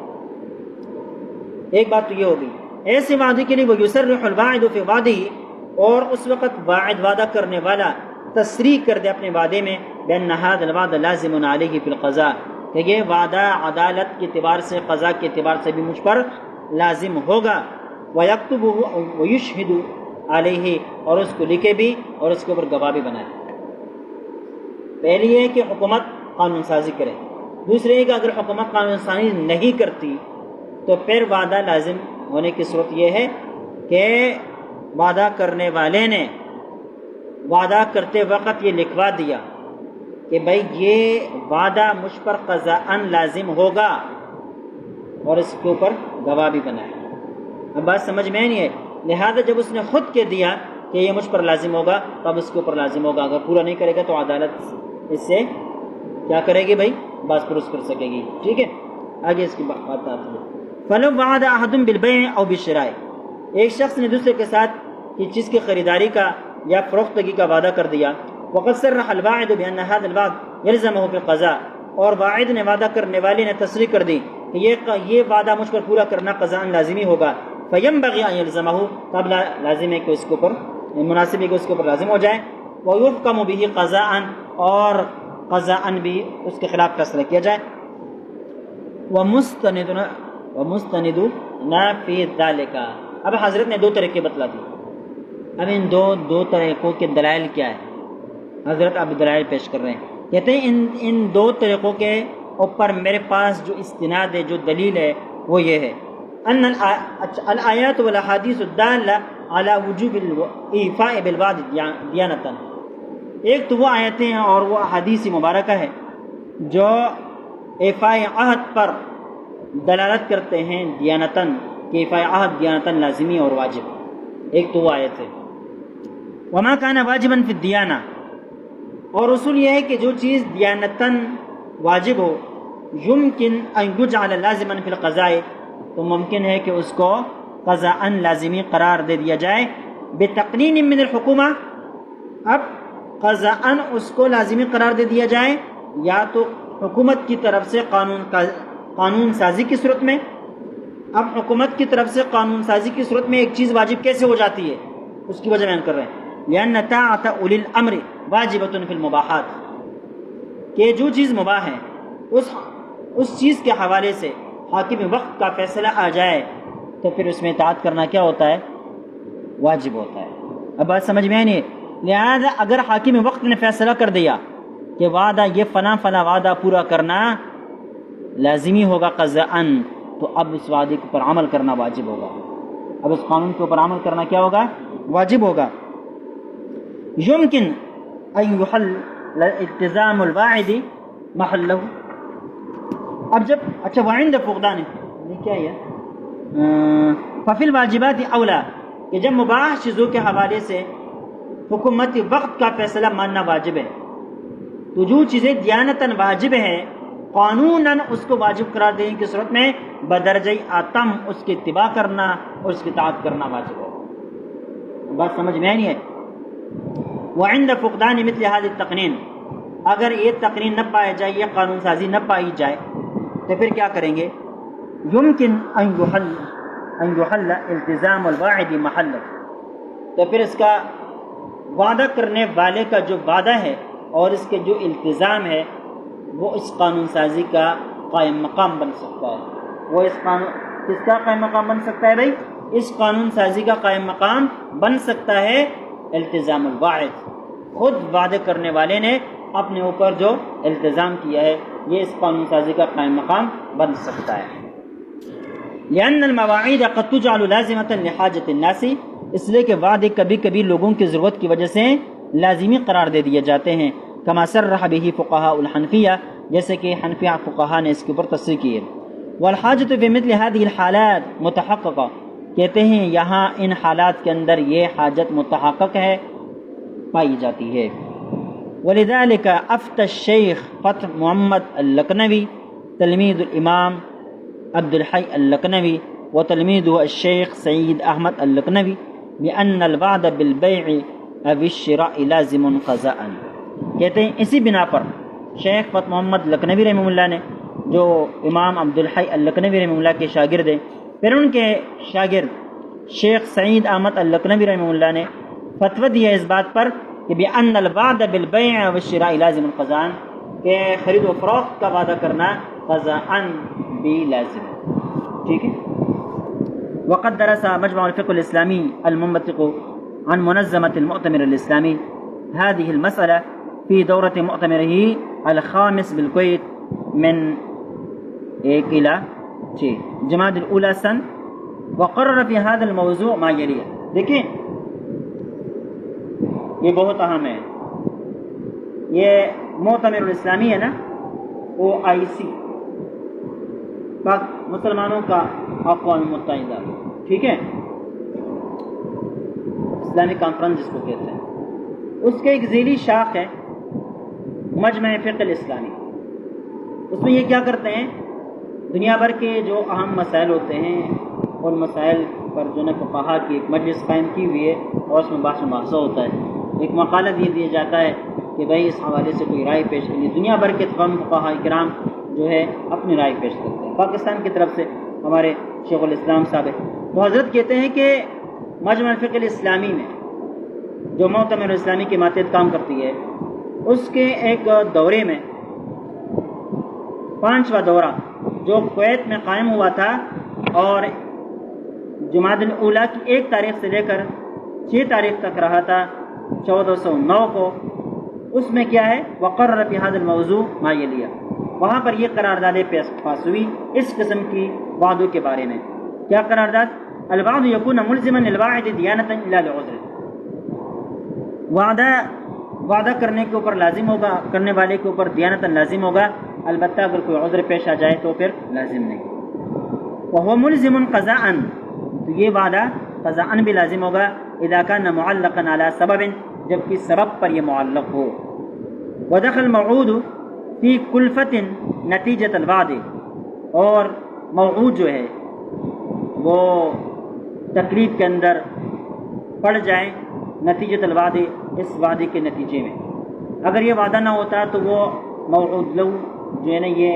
ایک بات تو یہ ہوگی۔ ایسے وعدے کے لیے وہ یصرح الواعد فی وعدہ، اور اس وقت واعد وعدہ کرنے والا تصریح کر دے اپنے وعدے میں بأن ھذا الوعد لازم علیہ فی القضاء، کہ یہ وعدہ عدالت کے اعتبار سے، قضاء کے اعتبار سے بھی مجھ پر لازم ہوگا۔ وَيَكْتُبُهُ وَيُشْهِدُ عَلَيْهِ، اور اس کو لکھے بھی اور اس کے اوپر گواہ بھی بنائے۔ پہلی ہے کہ حکومت قانون سازی کرے، دوسری ہے کہ اگر حکومت قانون سازی نہیں کرتی تو پھر وعدہ لازم ہونے کی صورت یہ ہے کہ وعدہ کرنے والے نے وعدہ کرتے وقت یہ لکھوا دیا کہ بھائی یہ وعدہ مجھ پر قضاءً لازم ہوگا، اور اس کے اوپر گواہ بھی بنائے۔ اب بات سمجھ میں نہیں ہے؟ لہذا جب اس نے خود کہہ دیا کہ یہ مجھ پر لازم ہوگا تو اب اس کے اوپر لازم ہوگا، اگر پورا نہیں کرے گا تو عدالت اس سے کیا کرے گی بھائی؟ باز پرس کر سکے گی۔ ٹھیک ہے، آگے اس کی بات آتی ہے۔ فلو وعد احد بالبيع او بالشراء، ایک شخص نے دوسرے کے ساتھ کسی چیز کی خریداری کا یا فروختگی کا وعدہ کر دیا، وقد صرح الواعد بان هذا الوعد يلزمه في القضاء، اور واعد نے وعدہ کرنے والے نے تصریح کر دی کہ یہ وعدہ مجھ پر پورا کرنا قضاءً لازمی ہوگا، فينبغي ان يلزمه، تب لازم ہے کہ اس کے اوپر مناسب ہے کہ اس کے اوپر لازم ہو جائے، ويحكم به قضاءً، اور قضاءً بھی اس کے خلاف فیصلہ کیا جائے، ومستندنا فی ذلک۔ اب حضرت نے دو طریقے بتلا دی، اب ان دو طریقوں کے دلائل کیا ہے؟ حضرت اب دلائل پیش کر رہے ہیں، کہتے ہیں ان دو طریقوں کے اوپر میرے پاس جو استناد ہے، جو دلیل ہے، وہ یہ ہے ان الآیات والاحادیث الدالہ علی وجوب الایفاء بالوعد دیانتا، ایک تو وہ آیتیں ہیں اور وہ احادیث مبارکہ ہے جو ایفاء عہد پر دلالت کرتے ہیں دیانتاً، کہ ایفاء عہد دیانتاً لازمی اور واجب، ایک تو وہ آیت ہے۔ وما کان واجبا فی الدیانہ، اور اصول یہ ہے کہ جو چیز دیانتاً واجب ہو، یمکن ان یجعل لازما فی القضاء، تو ممکن ہے کہ اس کو قضاءً لازمی قرار دے دیا جائے، بتقنین من الحکومہ، اب قضاءً اس کو لازمی قرار دے دیا جائے یا تو حکومت کی طرف سے قانون سازی کی صورت میں۔ اب حکومت کی طرف سے قانون سازی کی صورت میں ایک چیز واجب کیسے ہو جاتی ہے، اس کی وجہ بیان کر رہے ہیں، لأن طاعة أولی الامر واجبۃ فی المباحات، کہ جو چیز مباح ہے اس چیز کے حوالے سے حاکم وقت کا فیصلہ آ جائے تو پھر اس میں اطاعت کرنا کیا ہوتا ہے، واجب ہوتا ہے۔ اب بات سمجھ میں آئی نہیں؟ لہذا اگر حاکم وقت نے فیصلہ کر دیا کہ وعدہ یہ فلاں فلاں وعدہ پورا کرنا لازمی ہوگا قضاءً، تو اب اس وعدے کے اوپر عمل کرنا واجب ہوگا، اب اس قانون کے اوپر عمل کرنا کیا ہوگا، واجب ہوگا۔ یمکن ان یحل التزام الواعد محلہ، اب جب اچھا وعند فقدان، یہ کیا ہے، ففی الواجبات اولا، کہ جب مباح چیزوں کے حوالے سے حکومت وقت کا فیصلہ ماننا واجب ہے، تو جو چیزیں دیانتاً واجب ہے قانوناً اس کو واجب قرار دینے کی صورت میں بدرجہ اتم اس کی اتباع کرنا اور اس کی اطاعت کرنا واجب ہو۔ بات سمجھ میں نہیں ہے؟ وعند فقدان مثل هذه التقنین، اگر یہ تقنین نہ پایا جائے، یہ قانون سازی نہ پائی جائے تو پھر کیا کریں گے، یمکن ان یحل التزام الواعد محلہ، تو پھر اس کا وعدہ کرنے والے کا جو وعدہ ہے اور اس کے جو التزام ہے وہ اس قانون سازی کا قائم مقام بن سکتا ہے۔ وہ کس کا قائم مقام بن سکتا ہے بھائی؟ اس قانون سازی کا قائم مقام بن سکتا ہے التزام الواعد، خود وعدے کرنے والے نے اپنے اوپر جو التزام کیا ہے یہ اس قانون سازی کا قائم مقام بن سکتا ہے۔ لأن المواعید قد تجعل لازمة لحاجة الناس، اس لیے کہ وعدے کبھی کبھی لوگوں کی ضرورت کی وجہ سے لازمی قرار دے دیے جاتے ہیں، کما صرح به فقہاء الحنفیہ، جیسے کہ حنفیہ فقہا نے اس کے اوپر تصریح کی ہے۔ والحاجۃ فی مثل هذه الحالات متحققہ، کہتے ہیں یہاں ان حالات کے اندر یہ حاجت متحقق ہے، پائی جاتی ہے۔ ولذلك افتى الشیخ فتح محمد اللکھنوی تلمید الامام عبد الحی اللکھنوی وتلميذه الشيخ سعيد أحمد اللکھنوی بأن الوعد بالبيع أو الشراء لازم قضاءً، کہتے ہیں اسی بنا پر شیخ فتح محمد لکھنوی رحمہ اللہ نے، جو امام عبد الحی اللکھنوی رحمہ اللہ کے شاگرد ہیں، پھر ان کے شاگرد شیخ سعید احمد اللکھنوی رحمہ اللہ نے فتویٰ دیا اس بات پر کہ بأن الوعد بالبيع والشراء لازم قضاءً، کہ خرید و فروخت کا وعدہ کرنا قضاءً بھی لازم ہے، ٹھیک ہے۔ وقد درس مجمع الفقه الإسلامي المنبثق عن منظمة المؤتمر الإسلامي هذه المسألة في دورة مؤتمره الخامس بالكويت من 1 إلى 6 جماد الأولى سن، وقرر في هذا الموضوع ما يلي، دیکھیں یہ بہت اہم ہے، یہ مؤتمر الاسلامی ہے نا، OIC، پاک مسلمانوں کا اقوام متحدہ، ٹھیک ہے، اسلامی کانفرنس جس کو کہتے ہیں، اس کے ایک ذیلی شاخ ہے مجمع فقہ الاسلامی۔ اس میں یہ کیا کرتے ہیں، دنیا بھر کے جو اہم مسائل ہوتے ہیں ان مسائل پر جو ہے فقہا کی ایک مجلس قائم کی ہوئی ہے اور اس میں بحث و مباحثہ ہوتا ہے، ایک مقالہ دیا جاتا ہے کہ بھائی اس حوالے سے کوئی رائے پیش کرنی، دنیا بھر کے تمام فقہاء کرام جو ہے اپنی رائے پیش کرتے ہیں۔ پاکستان کی طرف سے ہمارے شیخ الاسلام صاحب تو حضرت کہتے ہیں کہ مجمع فقہ الاسلامی میں جو مؤتمر اسلامی کے ماتحت کام کرتی ہے، اس کے ایک دورے میں 5واں دورہ جو کویت میں قائم ہوا تھا اور جمادی الاولیٰ کی 1 تاریخ سے لے کر 6 تاریخ تک رہا تھا 1409 کو، اس میں کیا ہے، وقرر فی هذا الموضوع ما یلی، وہاں پر یہ قراردادیں پاس ہوئی اس قسم کی وعدوں کے بارے میں۔ کیا قرارداد؟ الوعد یکون ملزما للواعد دیانتا الا لعذر، وعدہ کرنے کے اوپر لازم ہوگا، کرنے والے کے اوپر دیانتا لازم ہوگا، البتہ اگر کوئی عذر پیش آ جائے تو پھر لازم نہیں۔ وهو ملزم قضاءً، تو یہ وعدہ قضاءً بھی لازم ہوگا، اذا كان معلقا على سبب، جبکہ سبب پر یہ معلق ہو. ودخل موعود فی کلفت نتیجۃ الوعد، اور موعود جو ہے وہ تکلیف کے اندر پڑ جائے نتیجۃ الوعد، اس وعدے کے نتیجے میں. اگر یہ وعدہ نہ ہوتا تو وہ موعود لو جو ہے نا یہ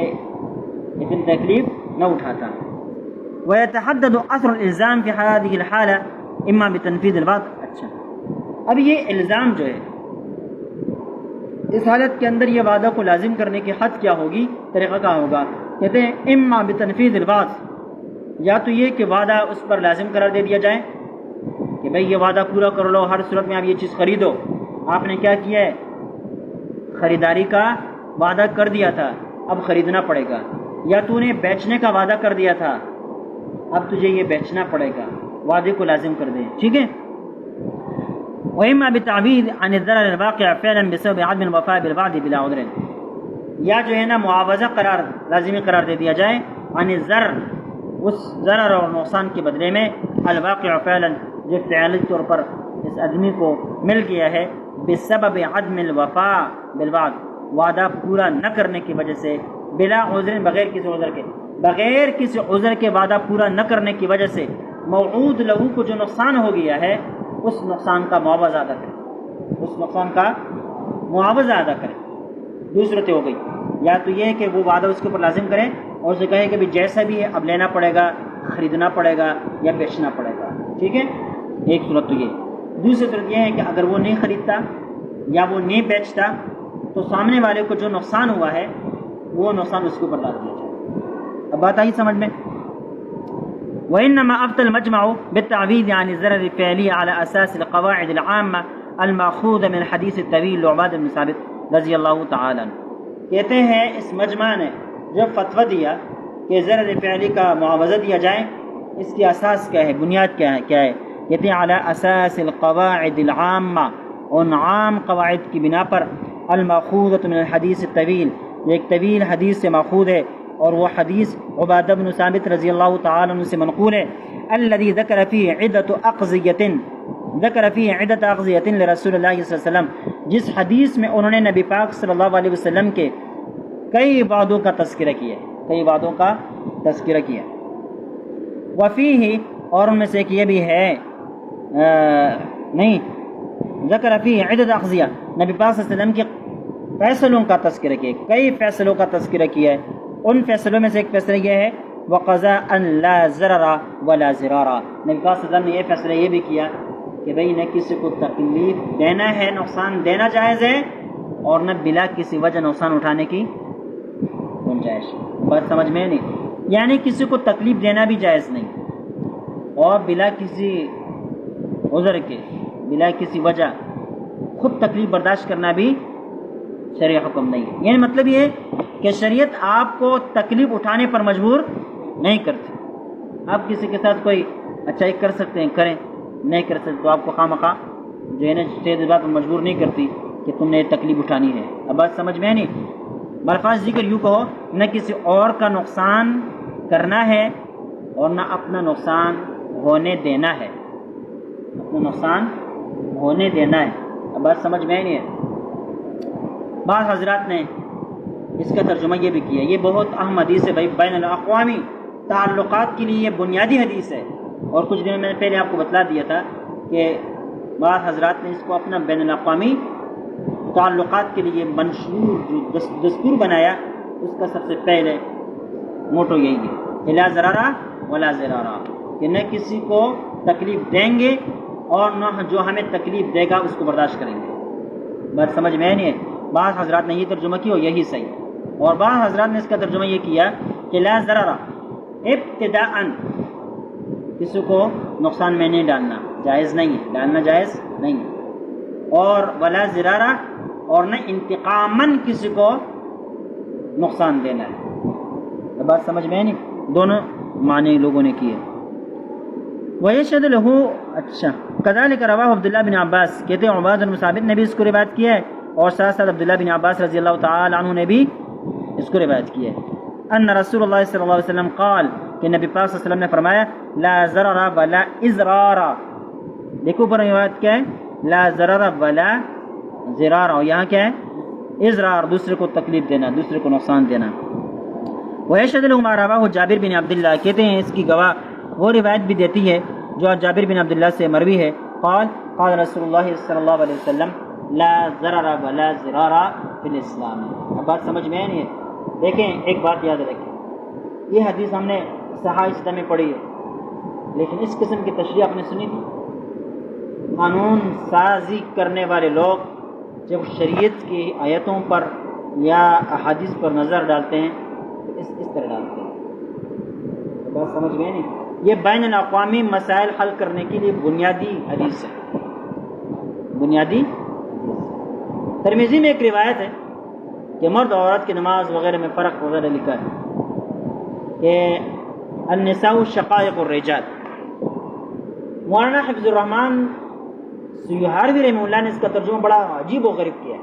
اتنی تکلیف نہ اٹھاتا. ويتحدد اثر الالزام في هذه الحاله اما بتنفيذ الوعد. اچھا، اب یہ الزام جو ہے اس حالت کے اندر یہ وعدہ کو لازم کرنے کی حد کیا ہوگی، طریقہ کیا ہوگا؟ کہتے ہیں اما بتنفیذ الوعد، یا تو یہ کہ وعدہ اس پر لازم قرار دے دیا جائے کہ بھئی یہ وعدہ پورا کر لو، ہر صورت میں آپ یہ چیز خریدو. آپ نے کیا کیا ہے، خریداری کا وعدہ کر دیا تھا، اب خریدنا پڑے گا. یا تو نے بیچنے کا وعدہ کر دیا تھا، اب تجھے یہ بیچنا پڑے گا، وعدے کو لازم کر دیں. ٹھیک ہے. وَإِمَّا بِتَعْوِيضٍ عَنِ الضَّرَرِ الْوَاقِعِ فِعْلًا بِسَبَبِ عَدْمِ الْوَفَاءِ بِالْوَعْدِ بِلَا عُذْرٍ، یا جو ہے نا معاوضہ قرار لازمی قرار دے دیا جائے عن الضرر، اس ضرر اور نقصان کے بدلے میں، الواقع فعلا جو فعلی طور پر اس آدمی کو مل گیا ہے، بسبب عدم الوفاء بالوعد، وعدہ پورا نہ کرنے کی وجہ سے، بلا عذر، بغیر کسی عذر کے، بغیر کسی عذر کے وعدہ پورا نہ کرنے کی وجہ سے موعود لہو کو جو نقصان ہو گیا ہے اس نقصان کا معاوضہ ادا کرے، اس نقصان کا معاوضہ ادا کرے. دو صورتیں ہو گئی، یا تو یہ کہ وہ وعدہ اس کے اوپر لازم کرے اور اسے کہے کہ بھی جیسا بھی ہے اب لینا پڑے گا، خریدنا پڑے گا یا بیچنا پڑے گا. ٹھیک ہے، ایک صورت تو یہ. دوسری صورت یہ ہے کہ اگر وہ نہیں خریدتا یا وہ نہیں بیچتا تو سامنے والے کو جو نقصان ہوا ہے وہ نقصان اس کے اوپر ڈال دیا جائے. اب بات آئی سمجھ میں. وإنما أفتى المجمع بالتعويض عن الضرر الفعلي على أساس القواعد العامة المأخوذة من الحديث الطويل لعبادة بن ثابت رضی اللہ تعالی عنہ. کہتے ہیں اس مجمع نے جب فتویٰ دیا کہ ضرر فعلی کا معاوضہ دیا جائے، اس کی اساس کیا ہے، بنیاد کیا ہے؟ کہتے ہیں علی اساس القواعد العامہ، ان عام قواعد کی بنا پر، المأخوذة من الحدیث الطویل، ایک طویل حدیث سے ماخوذ ہے، اور وہ حدیث عبادہ بن ثابت رضی اللہ تعالی عنہ سے منقول ہے، الذي ذکر فيه عدة أقضية لرسول اللہ صلی اللہ علیہ وسلم، جس حدیث میں انہوں نے نبی پاک صلی اللہ علیہ وسلم کے کئی وعدوں کا تذکرہ کیا، وفیہ، اور ان میں سے ایک یہ بھی ہے ذکر فیہ عدة أقضية، نبی پاک صلی اللہ علیہ وسلم کے فیصلوں کا تذکرہ کیا، کئی فیصلوں کا تذکرہ کیا ہے. ان فیصلوں میں سے ایک فیصلہ یہ ہے وَقَضَىٰ أَن لَا ضَرَرَ وَلَا ضِرَارَ، نبی پاک صلی اللہ علیہ وسلم نے یہ فیصلہ یہ بھی کیا کہ بھئی نہ کسی کو تکلیف دینا ہے، نقصان دینا جائز ہے، اور نہ بلا کسی وجہ نقصان اٹھانے کی گنجائش. بات سمجھ میں نہیں؟ یعنی کسی کو تکلیف دینا بھی جائز نہیں، اور بلا کسی عذر کے، بلا کسی وجہ خود تکلیف برداشت کرنا بھی شرعی حکم نہیں ہے. یعنی مطلب یہ ہے کہ شریعت آپ کو تکلیف اٹھانے پر مجبور نہیں کرتی. آپ کسی کے ساتھ کوئی اچھائی کر سکتے ہیں، کریں، نہیں کر سکتے تو آپ کو خواہ جو ہے نا شریعت بات مجبور نہیں کرتی کہ تم نے تکلیف اٹھانی ہے. اب بات سمجھ میں نہیں؟ بالفاظ ذکر یوں کہو، نہ کسی اور کا نقصان کرنا ہے اور نہ اپنا نقصان ہونے دینا ہے، اپنا نقصان ہونے دینا ہے. اب بات سمجھ میں نہیں ہے؟ بعض حضرات نے اس کا ترجمہ یہ بھی کیا، یہ بہت اہم حدیث ہے بھائی، بین الاقوامی تعلقات کے لیے یہ بنیادی حدیث ہے. اور کچھ دن میں نے پہلے آپ کو بتلا دیا تھا کہ بعض حضرات نے اس کو اپنا بین الاقوامی تعلقات کے لیے منشور جو دستور بنایا، اس کا سب سے پہلے موٹو یہی ہے، لا ضرر ولا ضرار، کہ نہ کسی کو تکلیف دیں گے اور نہ جو ہمیں تکلیف دے گا اس کو برداشت کریں گے. بات سمجھ میں نہیں ہے؟ بعض حضرات نے یہ ترجمہ کیا اور یہی صحیح، اور بعض حضرات نے اس کا ترجمہ یہ کیا کہ لا ضرر ابتداءً، کسی کو نقصان میں نہیں ڈالنا جائز نہیں ہے، ڈالنا جائز نہیں ہے، اور ولا ضرار، اور نہ انتقاماً کسی کو نقصان دینا ہے. بات سمجھ میں نہیں؟ دونوں معنی لوگوں نے کیے. ویشهد له، اچھا، كذلك رواه عبد الله بن عباس، کہتے ہیں عبادہ بن ثابت نے بھی اس کو روایت کیا ہے، اور ساتھ ساتھ عبداللہ بن عباس رضی اللہ تعالی عنہ نے بھی اس کو روایت کی ہے، ان رسول اللہ صلی اللہ علیہ وسلم قال، کہ نبی پاک صلی اللہ علیہ وسلم نے فرمایا لا ضرر ولا اضرار، دیکھو پر روایت کیا ہے، لا ضرر ولا ضرار، اور یہاں کیا ہے، اضرار، دوسرے کو تکلیف دینا، دوسرے کو نقصان دینا۔ ویشهد له ما رواه جابر بن عبداللہ، کہتے ہیں اس کی گواہ وہ روایت بھی دیتی ہے جو جابر بن عبداللہ سے مروی ہے، قال قال رسول اللہ صلی اللہ علیہ وسلم لا ضرر ولا ضرار فی الاسلام۔ اب بات سمجھ میں نہیں ہے؟ دیکھیں ایک بات یاد رکھیں، یہ حدیث ہم نے صحاح میں پڑھی ہے، لیکن اس قسم کی تشریح آپ نے سنی تھی؟ قانون سازی کرنے والے لوگ جب شریعت کی آیتوں پر یا احادیث پر نظر ڈالتے ہیں تو اس طرح ڈالتے ہیں۔ بات سمجھ میں نہیں؟ یہ بین الاقوامی مسائل حل کرنے کے لیے بنیادی حدیث ہے، بنیادی حدیث۔ ترمذی میں ایک روایت ہے کہ مرد اور عورت کی نماز وغیرہ میں فرق وغیرہ لکھا ہے کہ النساء شقائق الرجال۔ مولانا حفظ الرحمان سیوہاروی رحمہ اللہ نے اس کا ترجمہ بڑا عجیب و غریب کیا ہے،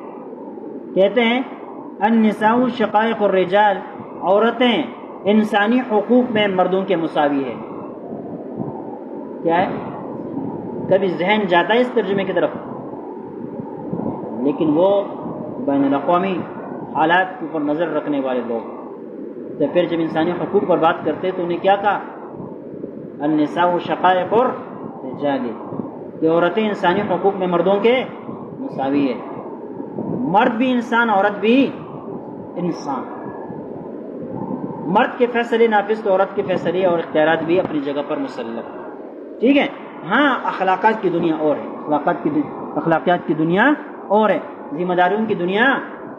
کہتے ہیں النساء شقائق الرجال، عورتیں انسانی حقوق میں مردوں کے مساوی ہے۔ کیا ہے؟ کبھی ذہن جاتا ہے اس ترجمے کی طرف، لیکن وہ بین الاقوامی حالات کے اوپر نظر رکھنے والے لوگ تو پھر جب انسانی حقوق پر بات کرتے تو انہیں کیا کہا؟ النساء شقائق الرجال، کہ عورتیں انسانی حقوق میں مردوں کے مساوی ہے۔ مرد بھی انسان، عورت بھی انسان، مرد کے فیصلے نافذ تو عورت کے فیصلے اور اختیارات بھی اپنی جگہ پر مسلم، ٹھیک ہے؟ ہاں اخلاقات کی دنیا اور ہے، اخلاقیات کی دنیا اور ہے، ذمہ داریوں کی دنیا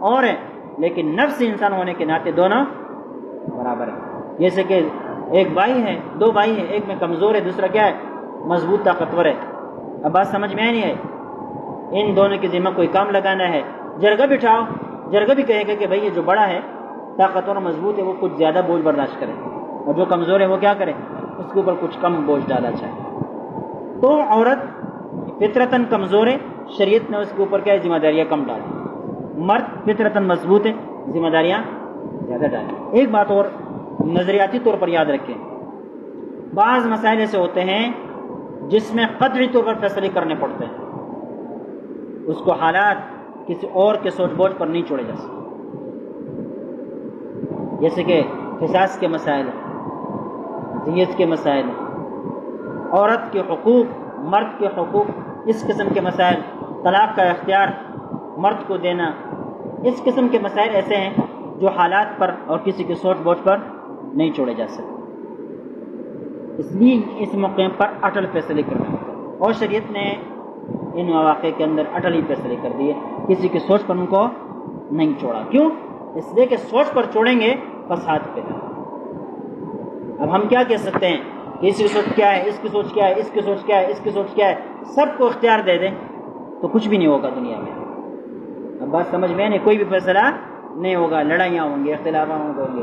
اور ہے، لیکن نفس انسان ہونے کے ناطے دونوں برابر ہیں۔ جیسے کہ ایک بھائی ہے، دو بھائی ہیں، ایک میں کمزور ہے، دوسرا کیا ہے؟ مضبوط طاقتور ہے۔ اب بات سمجھ میں نہیں ہے؟ ان دونوں کے ذمہ کوئی کام لگانا ہے، جرگہ بٹھاؤ، جرگہ بھی کہے گا کہ بھائی یہ جو بڑا ہے طاقتور مضبوط ہے وہ کچھ زیادہ بوجھ برداشت کرے، اور جو کمزور ہے وہ کیا کرے؟ اس کے اوپر کچھ کم بوجھ ڈالا جائے۔ تو عورت فطرتاً کمزور ہے، شریعت نے اس کے اوپر کیا ہے؟ ذمہ داریاں کم ڈالی۔ مرد فطرتاً مضبوط ہے، ذمہ داریاں زیادہ ڈالی۔ ایک بات اور نظریاتی طور پر یاد رکھیں، بعض مسائل ایسے ہوتے ہیں جس میں قطعی طور پر فیصلے کرنے پڑتے ہیں، اس کو حالات کسی اور کے سوچ بوجھ پر نہیں چھوڑے جا سکتے، جیسے کہ قصاص کے مسائل، دیت کے مسائل، عورت کے حقوق، مرد کے حقوق، اس قسم کے مسائل، طلاق کا اختیار مرد کو دینا، اس قسم کے مسائل ایسے ہیں جو حالات پر اور کسی کے سوچ بوجھ پر نہیں چھوڑے جا سکتے۔ اس لیے اس موقع پر اٹل فیصلے کرنا ہوتا ہے، اور شریعت نے ان مواقع کے اندر اٹل ہی فیصلے کر دیے، کسی کی سوچ پر ان کو نہیں چھوڑا۔ کیوں؟ اس لیے کہ سوچ پر چھوڑیں گے فساد پیدا۔ اب ہم کیا کہہ سکتے ہیں کہ اس کی سوچ کیا ہے، اس کی سوچ کیا ہے، اس کی سوچ کیا ہے، اس کی سوچ کیا ہے، سب کو اختیار دے دیں تو کچھ بھی نہیں ہوگا دنیا میں۔ اب بات سمجھ میں نہیں؟ کوئی بھی فیصلہ نہیں ہوگا، لڑائیاں ہوں گی، اختلافات ہوں گے۔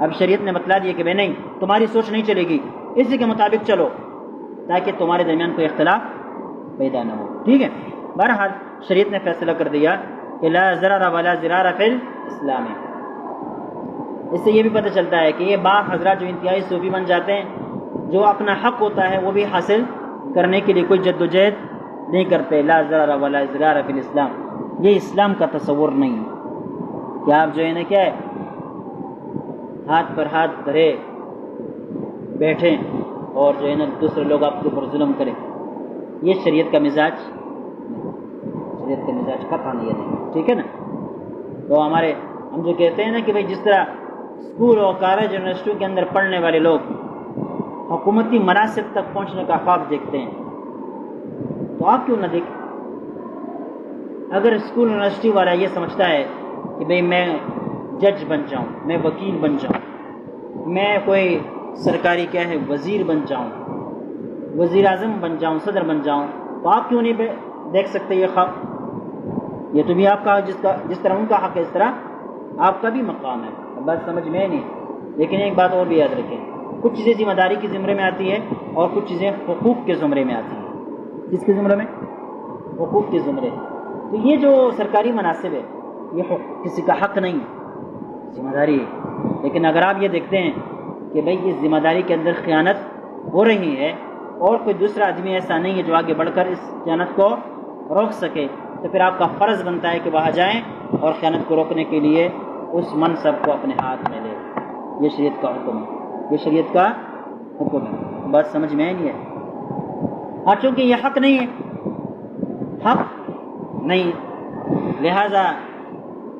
اب شریعت نے بتلا دیا کہ بھائی نہیں، تمہاری سوچ نہیں چلے گی، اسی کے مطابق چلو تاکہ تمہارے درمیان کوئی اختلاف پیدا نہ ہو، ٹھیک ہے؟ بہرحال شریعت نے فیصلہ کر دیا کہ لا ضرر ولا ضرار فی الاسلام۔ اس سے یہ بھی پتہ چلتا ہے کہ یہ بعض حضرات جو انتہائی صوفی بن جاتے ہیں، جو اپنا حق ہوتا ہے وہ بھی حاصل کرنے کے لیے کوئی جد و جہد نہیں کرتے، لا ضرر ولا ضرار فی الاسلام، یہ اسلام کا تصور نہیں ہے کہ آپ جو ہے نا کیا ہے ہاتھ پر ہاتھ دھرے بیٹھیں اور جو ہے نا دوسرے لوگ آپ کے اوپر ظلم کریں، یہ شریعت کا مزاج، شریعت کا مزاج قطعا نہیں ہے، ٹھیک ہے نا؟ تو ہم جو کہتے ہیں نا کہ بھائی جس طرح اسکول اور کالج یونیورسٹیوں کے اندر پڑھنے والے لوگ حکومتی مناصب تک پہنچنے کا خواب دیکھتے ہیں، تو آپ کیوں نہ دیکھیں؟ اگر اسکول یونیورسٹی والا یہ سمجھتا ہے کہ بھئی میں جج بن جاؤں، میں وکیل بن جاؤں، میں کوئی سرکاری کیا ہے وزیر بن جاؤں، وزیر اعظم بن جاؤں، صدر بن جاؤں، تو آپ کیوں نہیں دیکھ سکتے یہ خواب؟ یہ تو بھی آپ کا جس طرح ان کا حق ہے اس طرح آپ کا بھی مقام ہے۔ بات سمجھ میں نہیں؟ لیکن ایک بات اور بھی یاد رکھیں، کچھ چیزیں ذمہ داری کے زمرے میں آتی ہے اور کچھ چیزیں حقوق کے زمرے میں آتی ہیں۔ کس کے زمرے میں؟ حقوق کے زمرے۔ تو یہ جو سرکاری مناصب ہے یہ کسی کا حق نہیں، ذمہ داری ہے۔ لیکن اگر آپ یہ دیکھتے ہیں کہ بھئی اس ذمہ داری کے اندر خیانت ہو رہی ہے اور کوئی دوسرا آدمی ایسا نہیں ہے جو آگے بڑھ کر اس خیانت کو روک سکے، تو پھر آپ کا فرض بنتا ہے کہ وہاں جائیں اور خیانت کو روکنے کے لیے اس منصب کو اپنے ہاتھ میں لیں۔ یہ شریعت کا حکم ہے، یہ شریعت کا حکم ہے۔ بات سمجھ میں آئی نہیں ہے؟ ہاں چونکہ یہ حق نہیں ہے، حق نہیں، لہذا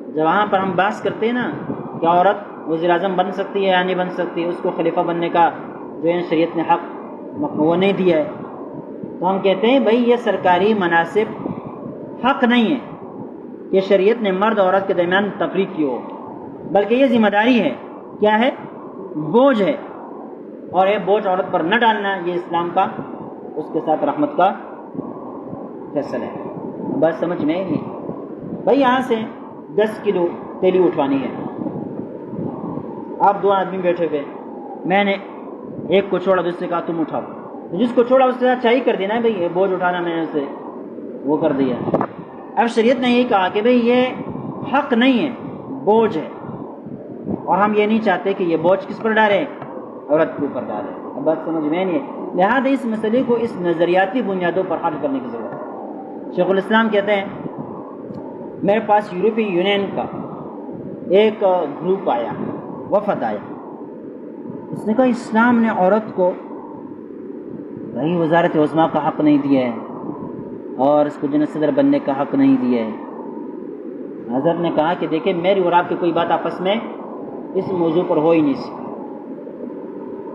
جب وہاں پر ہم بحث کرتے ہیں نا کہ عورت وزیر اعظم بن سکتی ہے یا نہیں بن سکتی، اس کو خلیفہ بننے کا جو ہے شریعت نے حق وہ نہیں دیا ہے، تو ہم کہتے ہیں بھائی یہ سرکاری مناصب حق نہیں ہے کہ شریعت نے مرد اور عورت کے درمیان تفریق کی ہو، بلکہ یہ ذمہ داری ہے، کیا ہے؟ بوجھ ہے، اور یہ بوجھ عورت پر نہ ڈالنا یہ اسلام کا اس کے ساتھ رحمت کا فیصلہ ہے۔ بات سمجھ میں نہیں؟ بھائی یہاں سے 10 کلو تیلی اٹھوانی ہے، آپ 2 آدمی بیٹھے ہوئے، میں نے ایک کو چھوڑا، دوسرے کہا تم اٹھاؤ، جس کو چھوڑا اس کے ساتھ چاہیے کر دینا ہے بھائی، یہ بوجھ اٹھانا میں نے اسے وہ کر دیا۔ اب شریعت نے یہی کہا کہ بھئی یہ حق نہیں ہے، بوجھ ہے، اور ہم یہ نہیں چاہتے کہ یہ بوجھ کس پر ڈالے؟ عورت کے اوپر ڈالے۔ اب بات سمجھ میں نہیں ہے؟ لہٰذا اس مسئلے کو اس نظریاتی بنیادوں پر حل کرنے کی ضرورت ہے۔ شیخ الاسلام کہتے ہیں میرے پاس یورپی یونین کا ایک گروپ آیا، وفد آیا، اس نے کہا اسلام نے عورت کو بھائی وزارت عظمیٰ کا حق نہیں دیا ہے اور اس کو جنرل صدر بننے کا حق نہیں دیا ہے۔ حضرت نے کہا کہ دیکھیں میری اور آپ کی کوئی بات آپس میں اس موضوع پر ہو ہی نہیں سکتی۔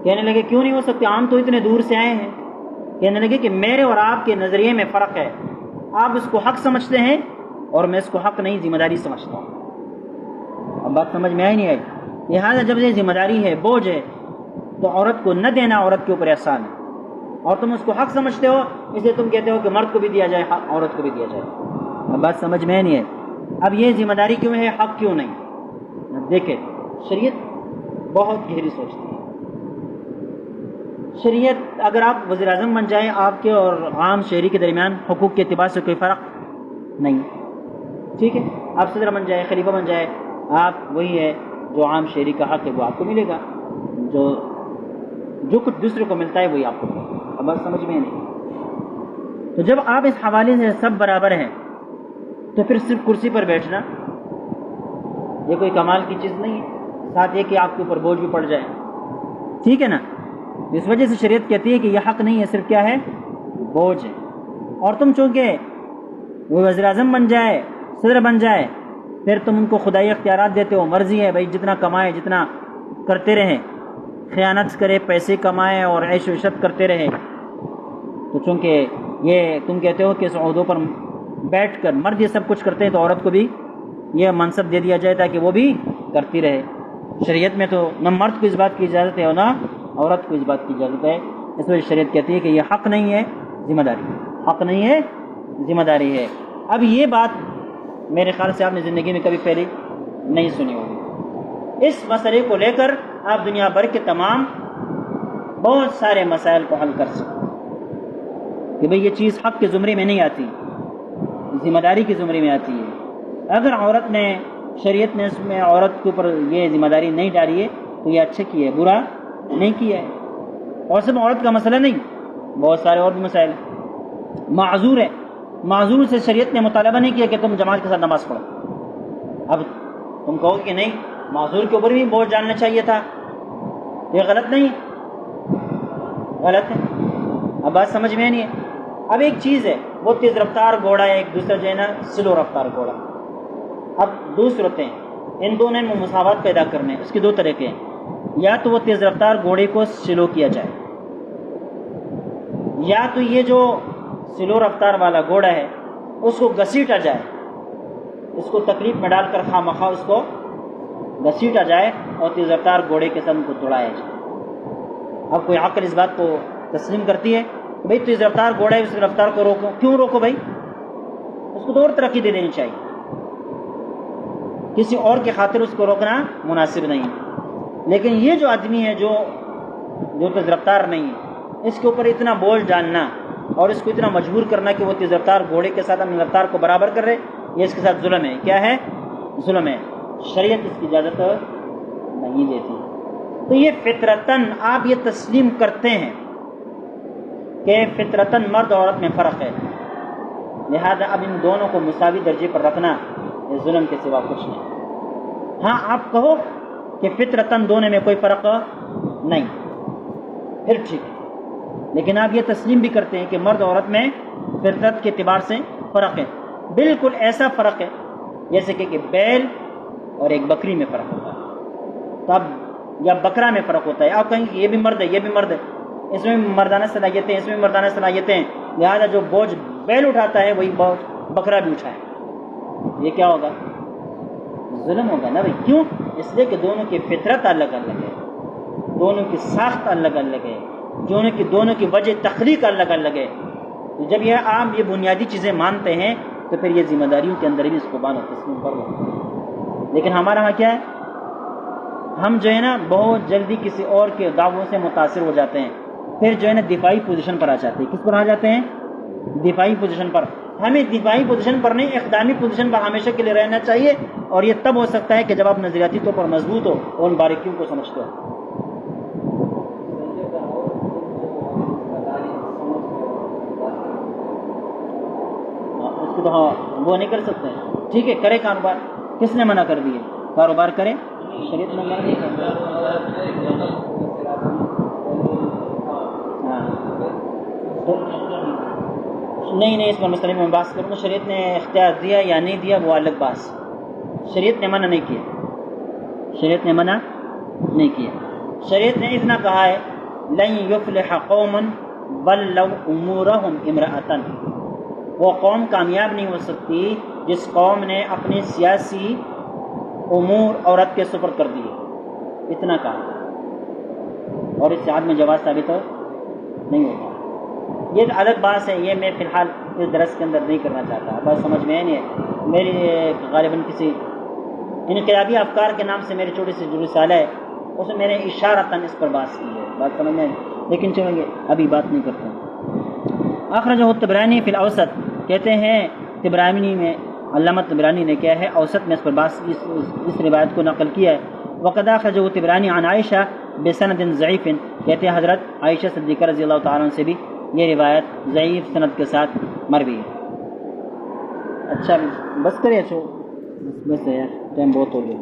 کہنے لگے کیوں نہیں ہو سکتے؟ عام تو اتنے دور سے آئے ہیں۔ کہنے لگے کہ میرے اور آپ کے نظریے میں فرق ہے، آپ اس کو حق سمجھتے ہیں اور میں اس کو حق نہیں ذمہ داری سمجھتا ہوں۔ اب بات سمجھ میں آئی نہیں آئی؟ لہٰذا جب یہ ذمہ داری ہے، بوجھ ہے، تو عورت کو نہ دینا عورت کے اوپر احسان ہے، اور تم اس کو حق سمجھتے ہو، اس لیے تم کہتے ہو کہ مرد کو بھی دیا جائے، عورت کو بھی دیا جائے۔ اب بات سمجھ میں نہیں ہے؟ اب یہ ذمہ داری کیوں ہے، حق کیوں نہیں؟ اب دیکھیں شریعت بہت گہری سوچتی ہے۔ شریعت اگر آپ وزیر اعظم بن جائیں، آپ کے اور عام شہری کے درمیان حقوق کے اعتبار سے کوئی فرق نہیں، ٹھیک ہے؟ آپ صدر بن جائے، خلیفہ بن جائے، آپ وہی ہے جو عام شہری کا حق ہے وہ آپ کو ملے گا، جو کچھ دوسرے کو ملتا ہے وہی آپ کو ملے گا۔ اب بات سمجھ میں نہیں؟ تو جب آپ اس حوالے سے سب برابر ہیں تو پھر صرف کرسی پر بیٹھنا یہ کوئی کمال کی چیز نہیں ہے، ساتھ یہ کہ آپ کے اوپر بوجھ بھی پڑ جائے، ٹھیک ہے نا؟ اس وجہ سے شریعت کہتی ہے کہ یہ حق نہیں ہے، صرف کیا ہے؟ بوجھ ہے۔ اور تم چونکہ وہ وزیر اعظم بن جائے، صدر بن جائے، پھر تم ان کو خدائی اختیارات دیتے ہو، مرضی ہے بھائی جتنا کمائے، جتنا کرتے رہیں، خیانت کرے، پیسے کمائے اور عیش و عشرت کرتے رہے۔ تو چونکہ یہ تم کہتے ہو کہ اس عہدوں پر بیٹھ کر مرد یہ سب کچھ کرتے ہیں، تو عورت کو بھی یہ منصب دے دیا جائے تاکہ وہ بھی کرتی رہے۔ شریعت میں تو نہ مرد کو اس بات کی اجازت ہے اور نہ عورت کو اس بات کی اجازت ہے، اس وجہ شریعت کہتی ہے کہ یہ حق نہیں ہے، ذمہ داری ہے، حق نہیں ہے، ذمہ داری ہے۔ اب یہ بات میرے خیال سے آپ نے زندگی میں کبھی پہلے نہیں سنی ہوگی۔ اس مسئلے کو لے کر آپ دنیا بھر کے تمام بہت سارے مسائل کو حل کر سکتے کہ بھئی یہ چیز حق کے زمرے میں نہیں آتی، ذمہ داری کے زمرے میں آتی ہے۔ اگر عورت نے، شریعت نے اس میں عورت کے اوپر یہ ذمہ داری نہیں ڈالی ہے تو یہ اچھا کیا ہے، برا نہیں کیا ہے۔ اور صرف عورت کا مسئلہ نہیں، بہت سارے اور بھی مسائل۔ معذور ہے، معذور سے شریعت نے مطالبہ نہیں کیا کہ تم جماعت کے ساتھ نماز پڑھو۔ اب تم کہو کہ نہیں، معذور کے اوپر بھی بوجھ ڈالنا چاہیے تھا، یہ غلط نہیں، غلط ہے۔ اب بات سمجھ میں نہیں ہے؟ اب ایک چیز ہے، وہ تیز رفتار گھوڑا ہے، ایک دوسرا جو ہے نا سلو رفتار گھوڑا۔ اب دو صورتیں، ان دونوں میں مساوات پیدا کرنے، اس کے دو طریقے ہیں۔ یا تو وہ تیز رفتار گھوڑے کو سلو کیا جائے، یا تو یہ جو سلو رفتار والا گھوڑا ہے اس کو گھسیٹا جائے، اس کو تکلیف میں ڈال کر خواہ مخواہ اس کو گھسیٹا جائے اور تیز رفتار گھوڑے کے ساتھ ان کو دوڑایا جائے۔ اب کوئی عقل اس بات کو تسلیم کرتی ہے کہ بھائی تیز رفتار گھوڑا ہے، اس کی رفتار کو روکو؟ کیوں روکو بھائی؟ اس کو تو اور ترقی دے دینی چاہیے، کسی اور کی خاطر اس کو روکنا مناسب نہیں ہے۔ لیکن یہ جو آدمی ہے جو تیز رفتار نہیں ہے، اس کے اوپر اتنا بوجھ ڈالنا اور اس کو اتنا مجبور کرنا کہ وہ تیز رفتار گھوڑے کے ساتھ اپنی رفتار کو برابر کر رہے، یہ اس کے ساتھ ظلم ہے۔ کیا ہے؟ ظلم ہے۔ شریعت اس کی اجازت نہیں دیتی۔ تو یہ فطرتاً آپ یہ تسلیم کرتے ہیں کہ فطرتاً مرد اور عورت میں فرق ہے، لہذا اب ان دونوں کو مساوی درجے پر رکھنا یہ ظلم کے سوا کچھ نہیں۔ ہاں آپ کہو کہ فطرتاً دونوں میں کوئی فرق نہیں، پھر ٹھیک ہے، لیکن آپ یہ تسلیم بھی کرتے ہیں کہ مرد اور عورت میں فطرت کے اعتبار سے فرق ہے، بالکل ایسا فرق ہے جیسے کہ بیل اور ایک بکری میں فرق ہوتا ہے، تو اب یا بکرا میں فرق ہوتا ہے، آپ کہیں کہ یہ بھی مرد ہے یہ بھی مرد ہے، اس میں مردانہ صلاحیتیں اس میں مردانہ صلاحیتیں ہیں، لہذا جو بوجھ بیل اٹھاتا ہے وہی بوجھ بکرا بھی اٹھائے، یہ کیا ہوگا؟ ظلم ہوگا نا بھائی۔ کیوں؟ اس لیے کہ دونوں کی فطرت الگ الگ ہے، دونوں کی ساخت الگ الگ ہے، دونوں کی وجہ تخلیق الگ الگ ہے۔ تو جب یہ آپ یہ بنیادی چیزیں مانتے ہیں تو پھر یہ ذمہ داریوں کے اندر بھی اس کو بانو تسلیم کرو۔ لیکن ہمارا ہاں کیا ہے، ہم جو ہے نا بہت جلدی کسی اور کے دعووں سے متاثر ہو جاتے ہیں، پھر جو ہے نا دفاعی پوزیشن پر آ جاتے ہیں۔ کس پر آ جاتے ہیں؟ دفاعی پوزیشن پر۔ ہمیں دفاعی پوزیشن پر نہیں، اقدامی پوزیشن پر ہمیشہ کے لیے رہنا چاہیے، اور یہ تب ہو سکتا ہے کہ جب آپ نظریاتی طور پر مضبوط ہو اور ان باریکیوں کو سمجھتے ہو۔ اس کو تو ہاں وہ نہیں کر سکتے، ٹھیک ہے کرے کاروبار، کس نے منع کر دیے؟ کاروبار کرے، شریعت میں منع نہیں کرتا۔ ہاں نہیں اس پر مسئلے میں بات کروں گا، شریعت نے اختیار دیا یا نہیں دیا وہ الگ بات، شریعت نے منع نہیں کیا، شریعت نے منع نہیں کیا، شریعت نے اتنا کہا ہے لن یفلح قوم ولوا امورهم امرأۃ، وہ قوم کامیاب نہیں ہو سکتی جس قوم نے اپنی سیاسی امور عورت کے سپرد کر دیے، اتنا کہا، اور اس سے عدم جواز ثابت نہیں ہوگا۔ یہ الگ بات ہے، یہ میں فی الحال اس درس کے اندر نہیں کرنا چاہتا، بات سمجھ میں نہیں ہے۔ میری غالباً کسی انقلابی افکار کے نام سے میری چھوٹی سی جو رسالہ ہے اس میں میں نے اشارتاً اس پر بات کی ہے، بات سمجھ میں، لیکن چلیں گے ابھی بات نہیں کرتے ہیں۔ اخرجہ الطبرانی فی الاوسط، کہتے ہیں طبرانی میں علامہ طبرانی نے کیا ہے اوسط میں اس پر بات اس روایت کو نقل کیا ہے۔ وقد اخرجہ طبرانی عن عائشہ بسند ضعیف، کہتے ہیں حضرت عائشہ صدیقہ رضی اللہ تعالیٰ عنہ سے بھی یہ روایت ضعیف سند کے ساتھ مروی ہے۔ اچھا بس کرے، بس ہے یار، ٹائم بہت ہو گیا۔